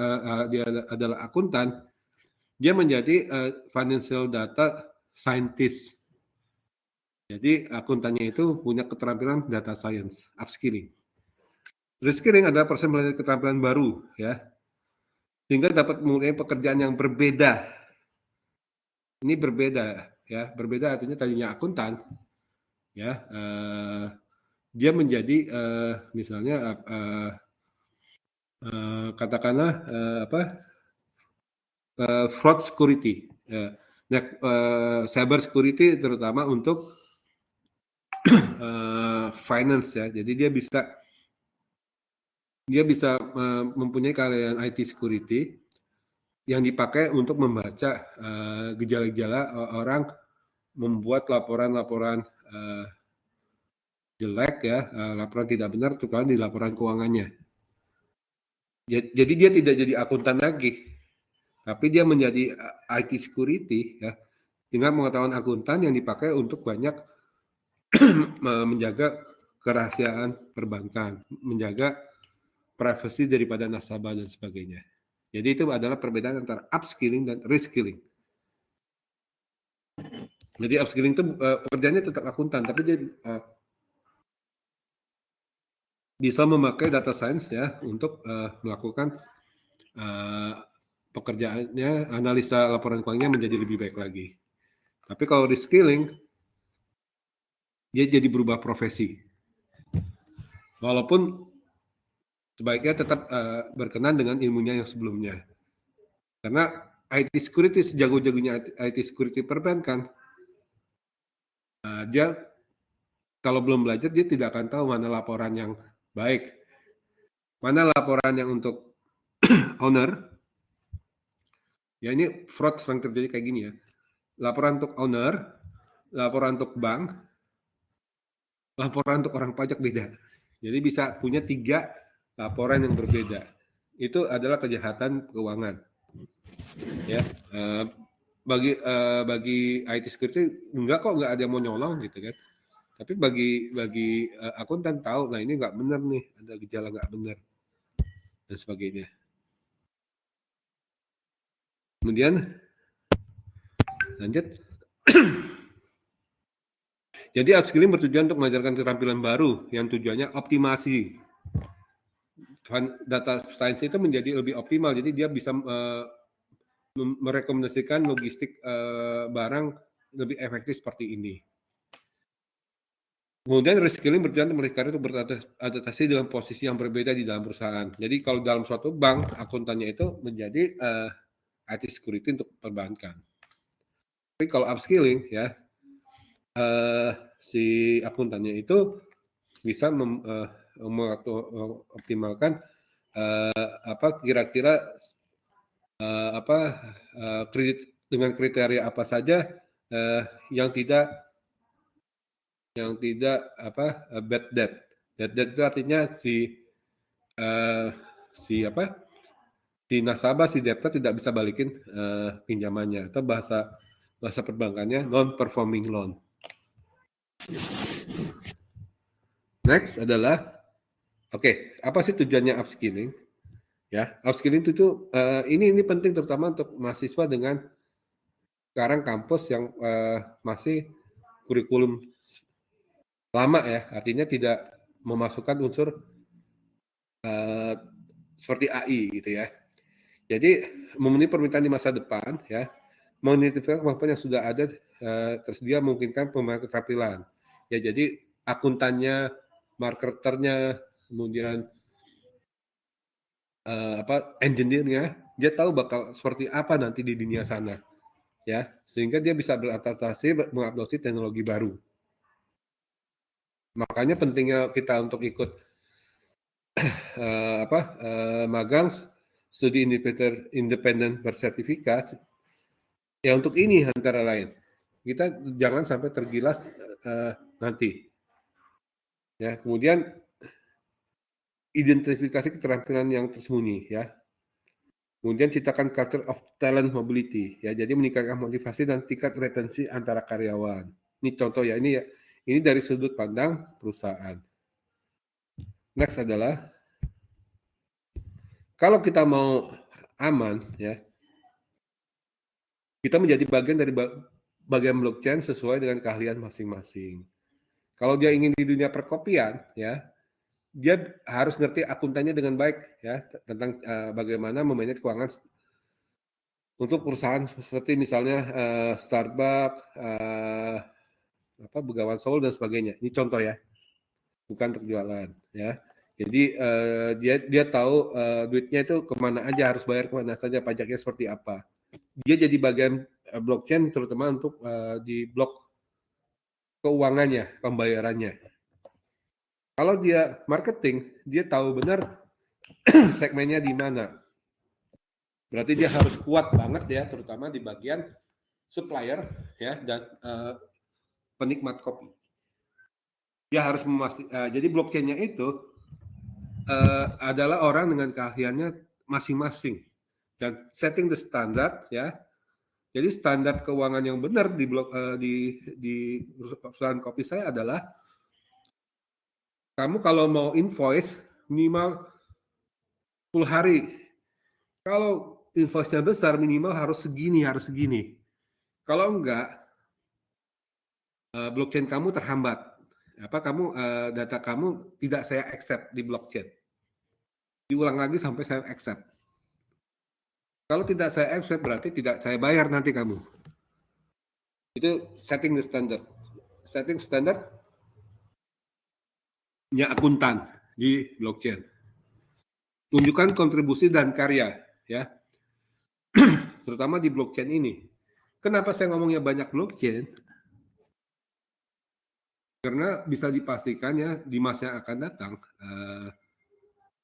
dia adalah akuntan, dia menjadi financial data scientist. Jadi akuntannya itu punya keterampilan data science, upskilling. Reskilling adalah proses belajar keterampilan baru, ya, sehingga dapat memulai pekerjaan yang berbeda. Ini berbeda, ya, berbeda artinya tadinya akuntan, ya, dia menjadi misalnya katakanlah fraud security, cyber security terutama untuk finance ya. Jadi dia bisa mempunyai keahlian IT security yang dipakai untuk membaca gejala-gejala orang membuat laporan-laporan jelek ya, laporan tidak benar terutama di laporan keuangannya. Jadi dia tidak jadi akuntan lagi, tapi dia menjadi IT security ya, dengan pengetahuan akuntan yang dipakai untuk banyak menjaga kerahasiaan perbankan, menjaga privasi daripada nasabah dan sebagainya. Jadi itu adalah perbedaan antara upskilling dan reskilling. Jadi upskilling itu pekerjaannya tetap akuntan, tapi dia bisa memakai data science ya untuk melakukan pekerjaannya, analisa laporan keuangannya menjadi lebih baik lagi. Tapi kalau reskilling, dia jadi berubah profesi. Walaupun sebaiknya tetap berkenan dengan ilmunya yang sebelumnya. Karena IT security, sejago-jagonya IT security perbankan, dia kalau belum belajar, dia tidak akan tahu mana laporan yang baik, mana laporan yang untuk owner. Ya ini fraud sering terjadi kayak gini ya. Laporan untuk owner, laporan untuk bank, laporan untuk orang pajak beda. Jadi bisa punya 3 laporan yang berbeda. Itu adalah kejahatan keuangan. Ya, bagi IT security nggak ada yang mau nyolong gitu kan. Tapi bagi akuntan tahu, nah ini nggak benar nih, ada gejala nggak benar dan sebagainya. Kemudian lanjut. Jadi upskilling bertujuan untuk mengajarkan keterampilan baru yang tujuannya optimasi. Data science itu menjadi lebih optimal, jadi dia bisa merekomendasikan logistik barang lebih efektif seperti ini. Kemudian reskilling bertujuan untuk mereka itu beradaptasi dengan posisi yang berbeda di dalam perusahaan. Jadi kalau dalam suatu bank, akuntannya itu menjadi IT security untuk perbankan. Tapi kalau upskilling ya, si akuntannya itu bisa mengoptimalkan kira-kira kredit dengan kriteria apa saja yang tidak bad debt. Bad debt itu artinya si nasabah, si debtor tidak bisa balikin pinjamannya, atau bahasa perbankannya non performing loan. Next adalah apa sih tujuannya upskilling? Ya, upskilling itu ini penting terutama untuk mahasiswa dengan sekarang kampus yang masih kurikulum lama ya, artinya tidak memasukkan unsur seperti AI gitu ya. Jadi memenuhi permintaan di masa depan ya, mengidentifikasi kemampuan yang sudah ada tersedia memungkinkan pemakaian keterampilan. Ya jadi akuntannya, marketernya, kemudian engineer-nya, dia tahu bakal seperti apa nanti di dunia sana. Ya, sehingga dia bisa beradaptasi mengadopsi teknologi baru. Makanya pentingnya kita untuk ikut magang studi independen bersertifikat ya, untuk ini antara lain kita jangan sampai tergilas nanti ya. Kemudian identifikasi keterampilan yang tersembunyi ya. Kemudian ciptakan culture of talent mobility ya, jadi meningkatkan motivasi dan tingkat retensi antara karyawan. Ini contoh ya, ini dari sudut pandang perusahaan. Next adalah kalau kita mau aman ya, kita menjadi bagian dari bagian blockchain sesuai dengan keahlian masing-masing. Kalau dia ingin di dunia perkopian ya, dia harus ngerti akuntannya dengan baik ya, tentang bagaimana memanage keuangan untuk perusahaan seperti misalnya Starbucks, Bengawan Solo dan sebagainya. Ini contoh ya, bukan untuk jualan ya. Jadi dia tahu duitnya itu kemana aja, harus bayar kemana saja, pajaknya seperti apa. Dia jadi bagian blockchain terutama untuk di blok keuangannya, pembayarannya. Kalau dia marketing, dia tahu benar segmennya di mana. Berarti dia harus kuat banget ya, terutama di bagian supplier ya dan penikmat kopi. Dia harus memastikan. Jadi blockchain-nya itu adalah orang dengan keahliannya masing-masing dan setting the standard ya. Jadi standar keuangan yang benar di perusahaan kopi saya adalah kamu kalau mau invoice minimal 10 hari. Kalau invoice-nya besar minimal harus segini. Kalau enggak, blockchain kamu terhambat, data kamu tidak saya accept di blockchain, diulang lagi sampai saya accept. Kalau tidak saya accept berarti tidak saya bayar nanti kamu. Itu setting the standard. Setting standard nya akuntan di blockchain. Tunjukkan kontribusi dan karya, ya. Terutama di blockchain ini. Kenapa saya ngomongnya banyak blockchain? Karena bisa dipastikan ya di masa yang akan datang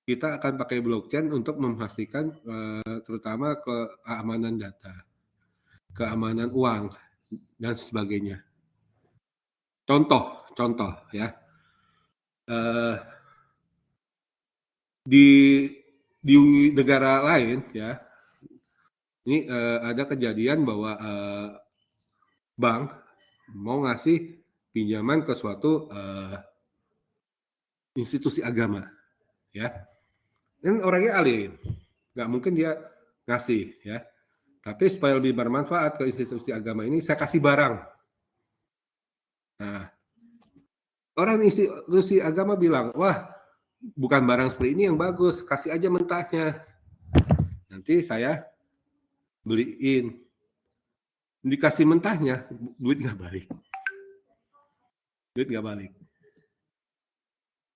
kita akan pakai blockchain untuk memastikan terutama keamanan data, keamanan uang dan sebagainya. Contoh ya, di negara lain ya, ini ada kejadian bahwa bank mau ngasih pinjaman ke suatu institusi agama, ya. Dan orangnya alim, nggak mungkin dia ngasih, ya. Tapi supaya lebih bermanfaat ke institusi agama ini, saya kasih barang. Nah, orang institusi agama bilang, wah, bukan barang seperti ini yang bagus, kasih aja mentahnya. Nanti saya beliin. Dikasih mentahnya, duit nggak balik.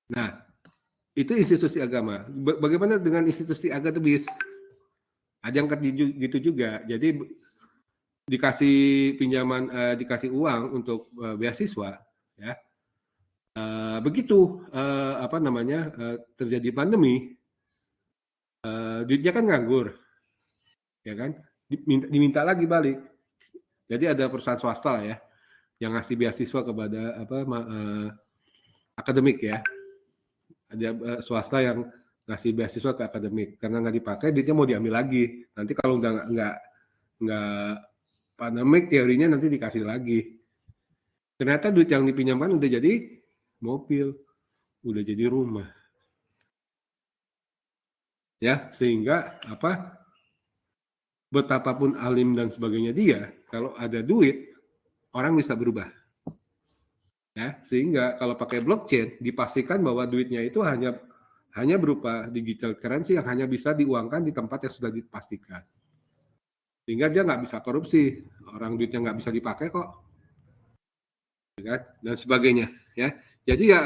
Nah, itu institusi agama. Bagaimana dengan institusi akademis? Ada yang gitu juga. Jadi dikasih pinjaman, dikasih uang untuk beasiswa, ya. Begitu terjadi pandemi, duitnya kan nganggur, ya kan? Diminta lagi balik. Jadi ada perusahaan swasta ya yang ngasih beasiswa kepada akademik ya. Ada swasta yang ngasih beasiswa ke akademik karena nggak dipakai duitnya mau diambil lagi. Nanti kalau nggak pandemik teorinya nanti dikasih lagi. Ternyata duit yang dipinjamkan udah jadi mobil, udah jadi rumah. Ya, sehingga betapapun alim dan sebagainya dia, kalau ada duit, orang bisa berubah. Ya, sehingga kalau pakai blockchain dipastikan bahwa duitnya itu hanya berupa digital currency yang hanya bisa diuangkan di tempat yang sudah dipastikan. Sehingga dia nggak bisa korupsi, orang duitnya nggak bisa dipakai kok, ya, dan sebagainya. Ya, jadi ya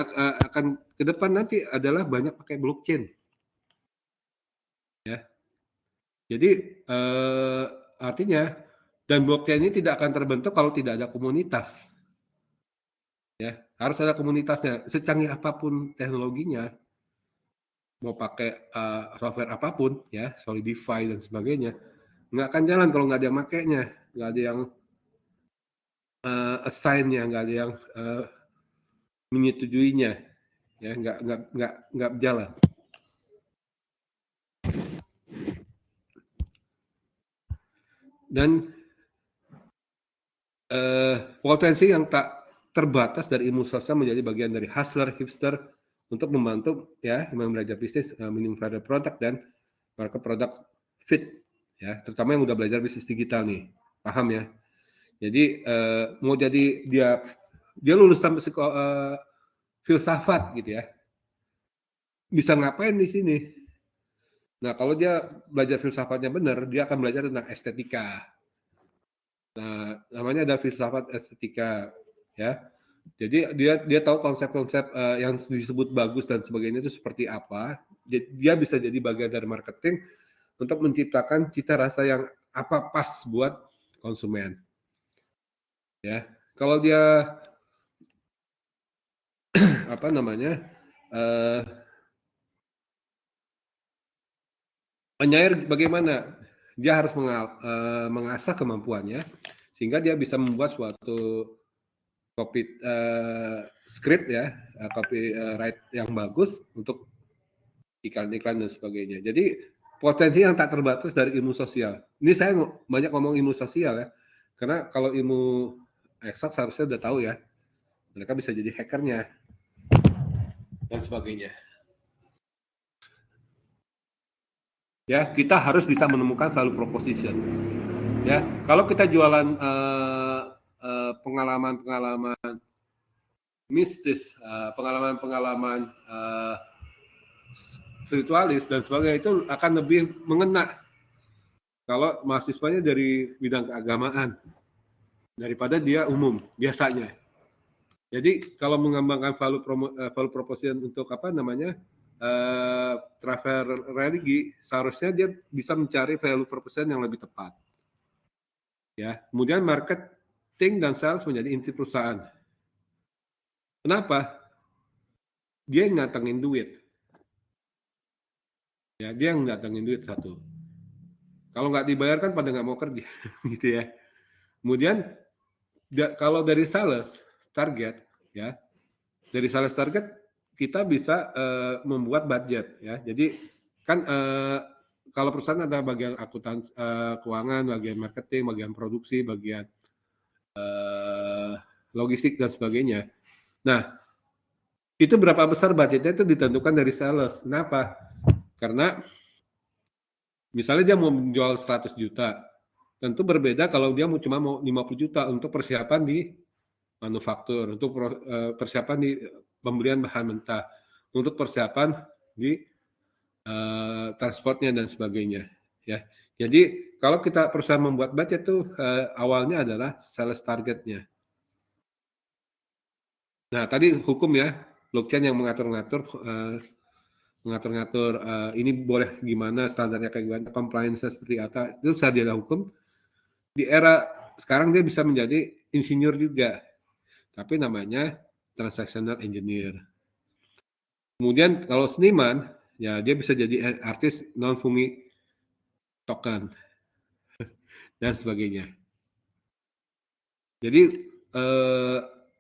akan ke depan nanti adalah banyak pakai blockchain. Ya, jadi artinya dan blockchain ini tidak akan terbentuk kalau tidak ada komunitas. Ya, harus ada komunitasnya. Secanggih apapun teknologinya, mau pakai software apapun, ya, Solidify dan sebagainya, nggak akan jalan kalau nggak ada yang makainya, nggak ada yang assign-nya, nggak ada yang menyetujuinya, ya, nggak berjalan. Dan potensi yang tak terbatas dari ilmu sosial menjadi bagian dari hustler, hipster untuk membantu ya yang belajar bisnis minimum viable product dan market product fit ya, terutama yang udah belajar bisnis digital nih, paham ya. Jadi mau jadi dia lulus sampai filsafat gitu ya, bisa ngapain di sini? Nah, kalau dia belajar filsafatnya benar, dia akan belajar tentang estetika. Nah, namanya ada filsafat estetika, ya. Jadi dia tahu konsep-konsep yang disebut bagus dan sebagainya itu seperti apa. Dia bisa jadi bagian dari marketing untuk menciptakan cita rasa yang apa pas buat konsumen. Ya, kalau dia penyair bagaimana? Dia harus mengasah kemampuannya sehingga dia bisa membuat suatu copy script ya, copyright yang bagus untuk iklan-iklan dan sebagainya. Jadi potensi yang tak terbatas dari ilmu sosial. Ini saya banyak ngomong ilmu sosial ya, karena kalau ilmu eksak seharusnya udah tahu ya, mereka bisa jadi hackernya dan sebagainya. Ya, kita harus bisa menemukan value proposition. Ya, kalau kita jualan pengalaman-pengalaman mistis, pengalaman-pengalaman spiritualis dan sebagainya itu akan lebih mengena kalau mahasiswanya dari bidang keagamaan daripada dia umum biasanya. Jadi kalau mengembangkan value proposition untuk apa namanya travel religi, seharusnya dia bisa mencari value proposition yang lebih tepat. Ya, kemudian marketing dan sales menjadi inti perusahaan. Kenapa? Dia yang ndatangin duit. Ya, dia yang ndatangin duit satu. Kalau nggak dibayarkan pada nggak mau kerja, gitu ya. Kemudian kalau dari sales target, ya, dari sales target kita bisa membuat budget, ya. Jadi kan kalau perusahaan ada bagian akuntansi, keuangan, bagian marketing, bagian produksi, bagian logistik dan sebagainya. Nah, itu berapa besar budgetnya itu ditentukan dari sales. Kenapa? Karena misalnya dia mau menjual 100 juta, tentu berbeda kalau dia cuma mau 50 juta untuk persiapan di manufaktur, untuk persiapan di pembelian bahan mentah, untuk persiapan di transportnya dan sebagainya. Ya, jadi kalau kita perusahaan membuat budget itu awalnya adalah sales targetnya. Nah, tadi hukum ya, blockchain yang mengatur-ngatur ini boleh gimana, standarnya kayak gimana, compliance seperti apa, itu sarjana hukum. Di era sekarang dia bisa menjadi insinyur juga, tapi namanya transactional engineer. Kemudian kalau seniman, ya dia bisa jadi artis non-fungi token dan sebagainya. Jadi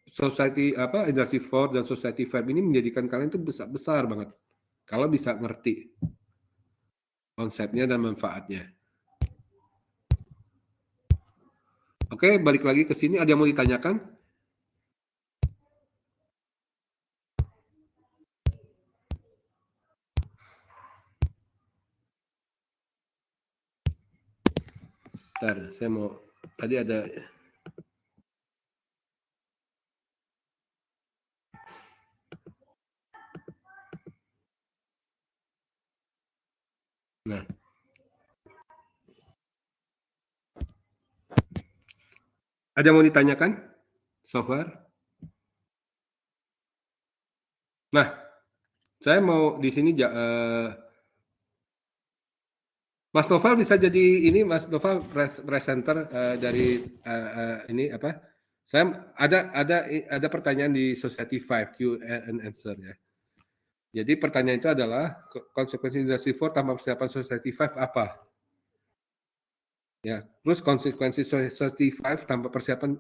society industry 4 dan society 5 ini menjadikan kalian itu besar banget kalau bisa ngerti konsepnya dan manfaatnya. Oke, balik lagi ke sini. Ada yang mau ditanyakan? Bentar, saya mau. Tadi ada. Nah. Ada yang mau ditanyakan? So far? Nah, saya mau di sini Mas Noval bisa jadi ini, Mas Noval presenter dari ini apa? Saya ada pertanyaan di Society 5 Q&A ya. Jadi pertanyaan itu adalah konsekuensi Industry 4 tanpa persiapan Society 5 apa? Ya, terus konsekuensi Society 5 tanpa persiapan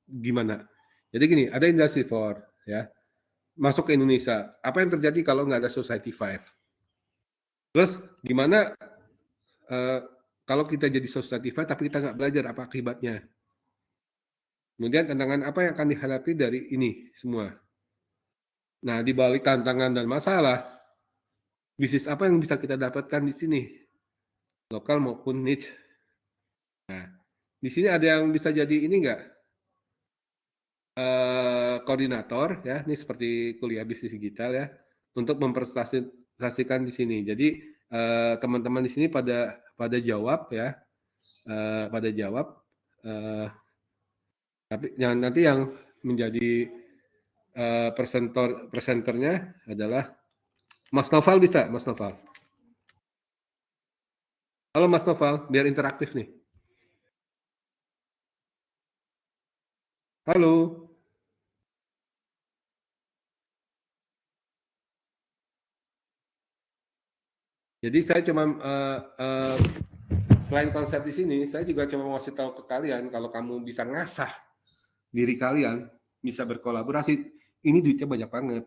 gimana? Jadi gini, ada Industry 4 ya, masuk ke Indonesia. Apa yang terjadi kalau nggak ada Society 5? Terus gimana kalau kita jadi Society 5 tapi kita nggak belajar, apa akibatnya? Kemudian tantangan apa yang akan dihadapi dari ini semua? Nah, di balik tantangan dan masalah, bisnis apa yang bisa kita dapatkan di sini? Lokal maupun niche. Nah, di sini ada yang bisa jadi ini nggak? Koordinator ya, ini seperti kuliah bisnis digital ya, untuk mempresentasikan di sini. Jadi teman-teman di sini pada jawab ya, pada jawab. Tapi nanti yang menjadi presenternya adalah Mas Noval. Bisa Mas Noval? Halo Mas Noval, biar interaktif nih. Halo. Jadi saya cuma selain konsep di sini, saya juga cuma mau kasih tahu ke kalian kalau kamu bisa ngasah diri kalian, bisa berkolaborasi, ini duitnya banyak banget.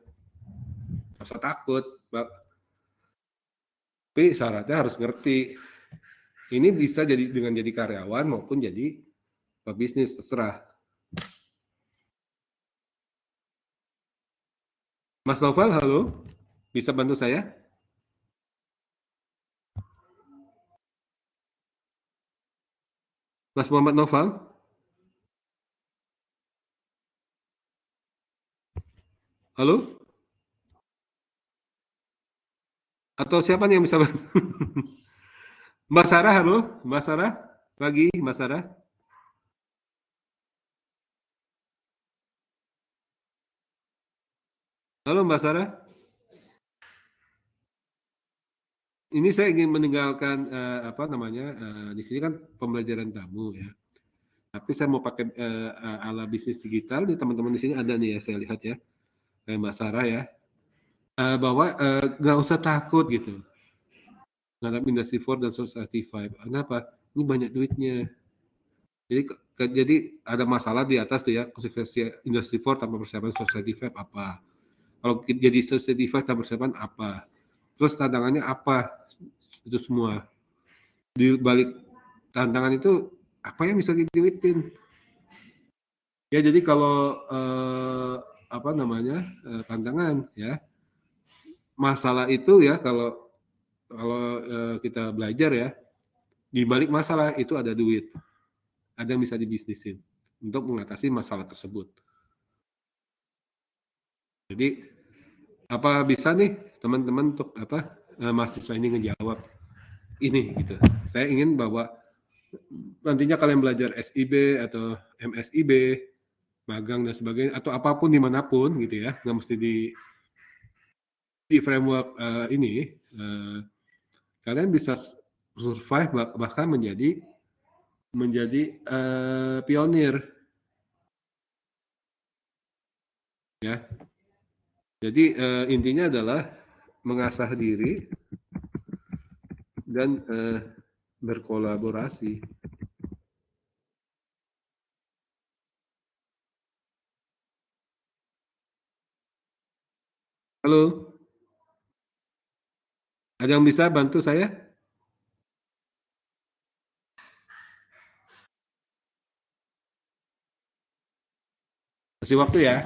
Gak usah takut, tapi syaratnya harus ngerti. Ini bisa jadi dengan jadi karyawan maupun jadi pebisnis, terserah. Mas Noval, halo, bisa bantu saya? Mas Muhammad Noval? Halo? Atau siapa nih yang bisa bantu? Mbak Sarah, halo? Mbak Sarah? Pagi, Mbak Sarah? Halo Mbak Sarah? Ini saya ingin meninggalkan apa namanya di sini kan pembelajaran tamu ya. Tapi saya mau pakai ala bisnis digital nih teman-teman di sini ada nih ya saya lihat ya kayak Mbak Sarah ya bahwa nggak usah takut gitu ngadap Industry 4 dan Society 5. Kenapa? Ini banyak duitnya. Jadi ada masalah di atas tuh ya konsekuensi Industry 4 tanpa persiapan Society 5 apa? Kalau jadi Society 5 tanpa persiapan apa? Terus tantangannya apa? Itu semua. Di balik tantangan itu apa yang bisa diduitin? Ya jadi kalau apa namanya tantangan ya masalah itu ya kalau kita belajar ya di balik masalah itu ada duit, ada yang bisa dibisnisin untuk mengatasi masalah tersebut. Jadi apa bisa nih teman-teman untuk apa mahasiswa ini ngejawab ini gitu. Saya ingin bahwa nantinya kalian belajar SIB atau MSIB, magang dan sebagainya atau apapun dimanapun gitu ya, nggak mesti di framework ini kalian bisa survive bahkan menjadi pionir ya. Jadi intinya adalah mengasah diri dan berkolaborasi. Halo, ada yang bisa bantu saya? Kasih waktu ya.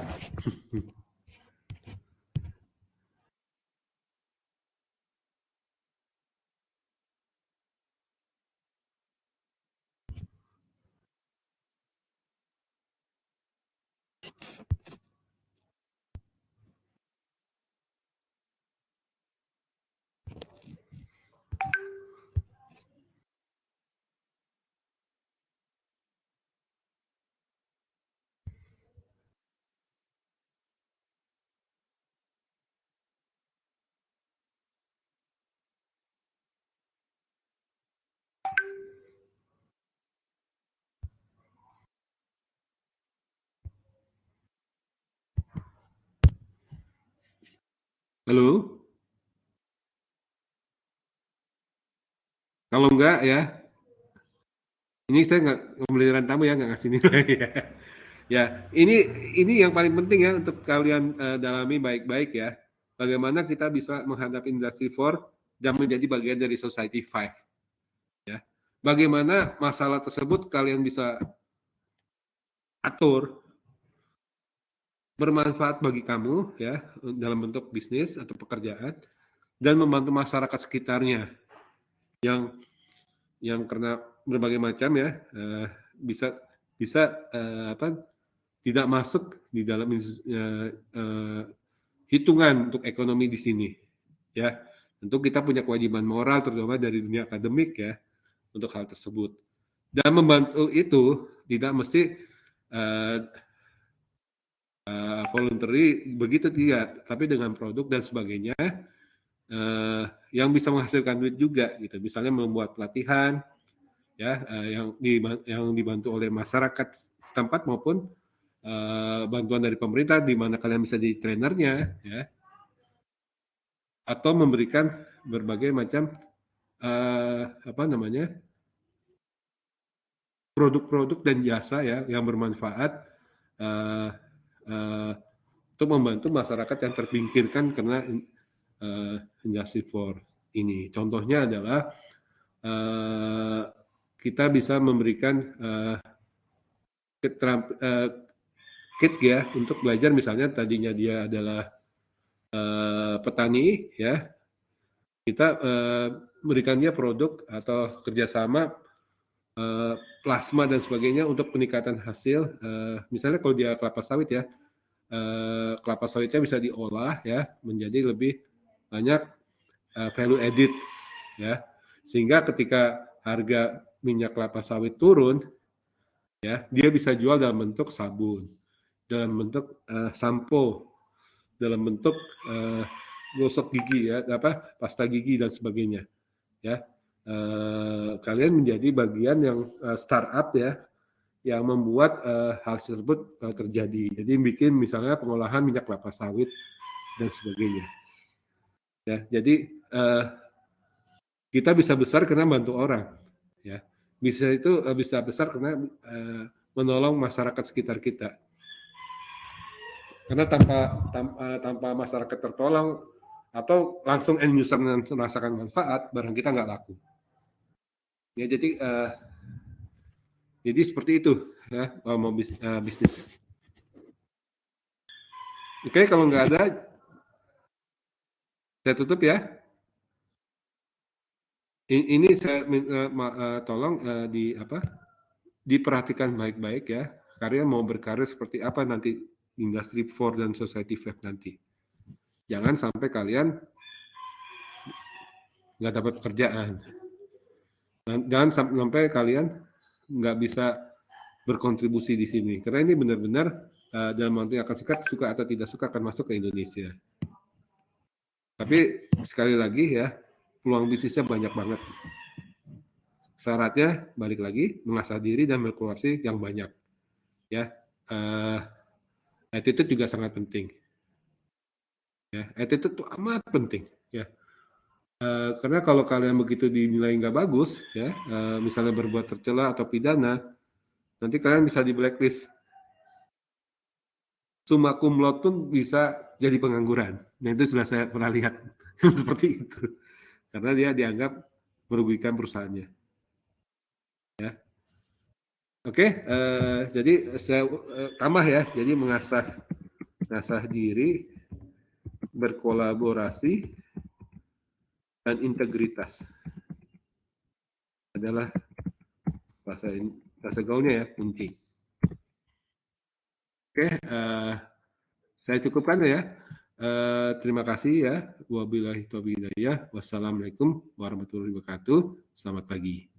Halo, kalau enggak ya, ini saya nggak pembelajaran tamu ya, nggak ngasih nilai ya. Ya, ini yang paling penting ya untuk kalian dalami baik-baik ya. Bagaimana kita bisa menghadapi Industry 4 dan menjadi bagian dari Society 5 ya. Bagaimana masalah tersebut kalian bisa atur bermanfaat bagi kamu ya dalam bentuk bisnis atau pekerjaan dan membantu masyarakat sekitarnya yang karena berbagai macam ya bisa bisa apa tidak masuk di dalam hitungan untuk ekonomi di sini ya. Tentu kita punya kewajiban moral terutama dari dunia akademik ya untuk hal tersebut. Dan membantu itu tidak mesti voluntary begitu tidak, tapi dengan produk dan sebagainya yang bisa menghasilkan duit juga gitu. Misalnya membuat pelatihan ya yang dibantu oleh masyarakat setempat maupun bantuan dari pemerintah di mana kalian bisa jadi trainernya ya atau memberikan berbagai macam apa namanya produk-produk dan jasa ya yang bermanfaat uh, uh, untuk membantu masyarakat yang terpinggirkan karena Industry 4 ini. Contohnya adalah kita bisa memberikan kit ya untuk belajar misalnya tadinya dia adalah petani ya kita berikan dia produk atau kerjasama plasma dan sebagainya untuk peningkatan hasil misalnya kalau dia kelapa sawit ya kelapa sawitnya bisa diolah ya menjadi lebih banyak value added ya, sehingga ketika harga minyak kelapa sawit turun ya, dia bisa jual dalam bentuk sabun, dalam bentuk sampo, dalam bentuk gosok gigi ya, pasta gigi dan sebagainya ya. Kalian menjadi bagian yang startup ya, yang membuat hal tersebut terjadi. Jadi bikin misalnya pengolahan minyak kelapa sawit dan sebagainya. Ya, jadi kita bisa besar karena bantu orang. Ya, bisa besar karena menolong masyarakat sekitar kita. Karena tanpa masyarakat tertolong atau langsung end user merasakan manfaat, barang kita nggak laku. Ya, jadi seperti itu ya kalau mau bisnis. Oke, kalau nggak ada, saya tutup ya. Ini saya tolong diperhatikan baik-baik ya. Kalian mau berkarir seperti apa nanti Industry 4 dan Society 5 nanti. Jangan sampai kalian nggak dapat pekerjaan. Jangan sampai kalian nggak bisa berkontribusi di sini. Karena ini benar-benar dalam waktu yang akan suka atau tidak suka akan masuk ke Indonesia. Tapi sekali lagi ya, peluang bisnisnya banyak banget. Syaratnya balik lagi mengasah diri dan berkreasi yang banyak. Ya, attitude juga sangat penting. Ya, attitude itu amat penting. Ya, karena kalau kalian begitu dinilai nggak bagus, ya, misalnya berbuat tercela atau pidana, nanti kalian bisa di blacklist. Summa cum laude pun bisa jadi pengangguran. Nah itu sudah saya pernah lihat seperti itu, karena dia dianggap merugikan perusahaannya. Ya, oke, jadi saya tambah ya, jadi mengasah diri, berkolaborasi, dan integritas adalah bahasa gaulnya ya, kunci. Oke, saya cukupkan ya. Terima kasih ya. Wabillahi taufiq hidayah. Wassalamualaikum warahmatullahi wabarakatuh. Selamat pagi.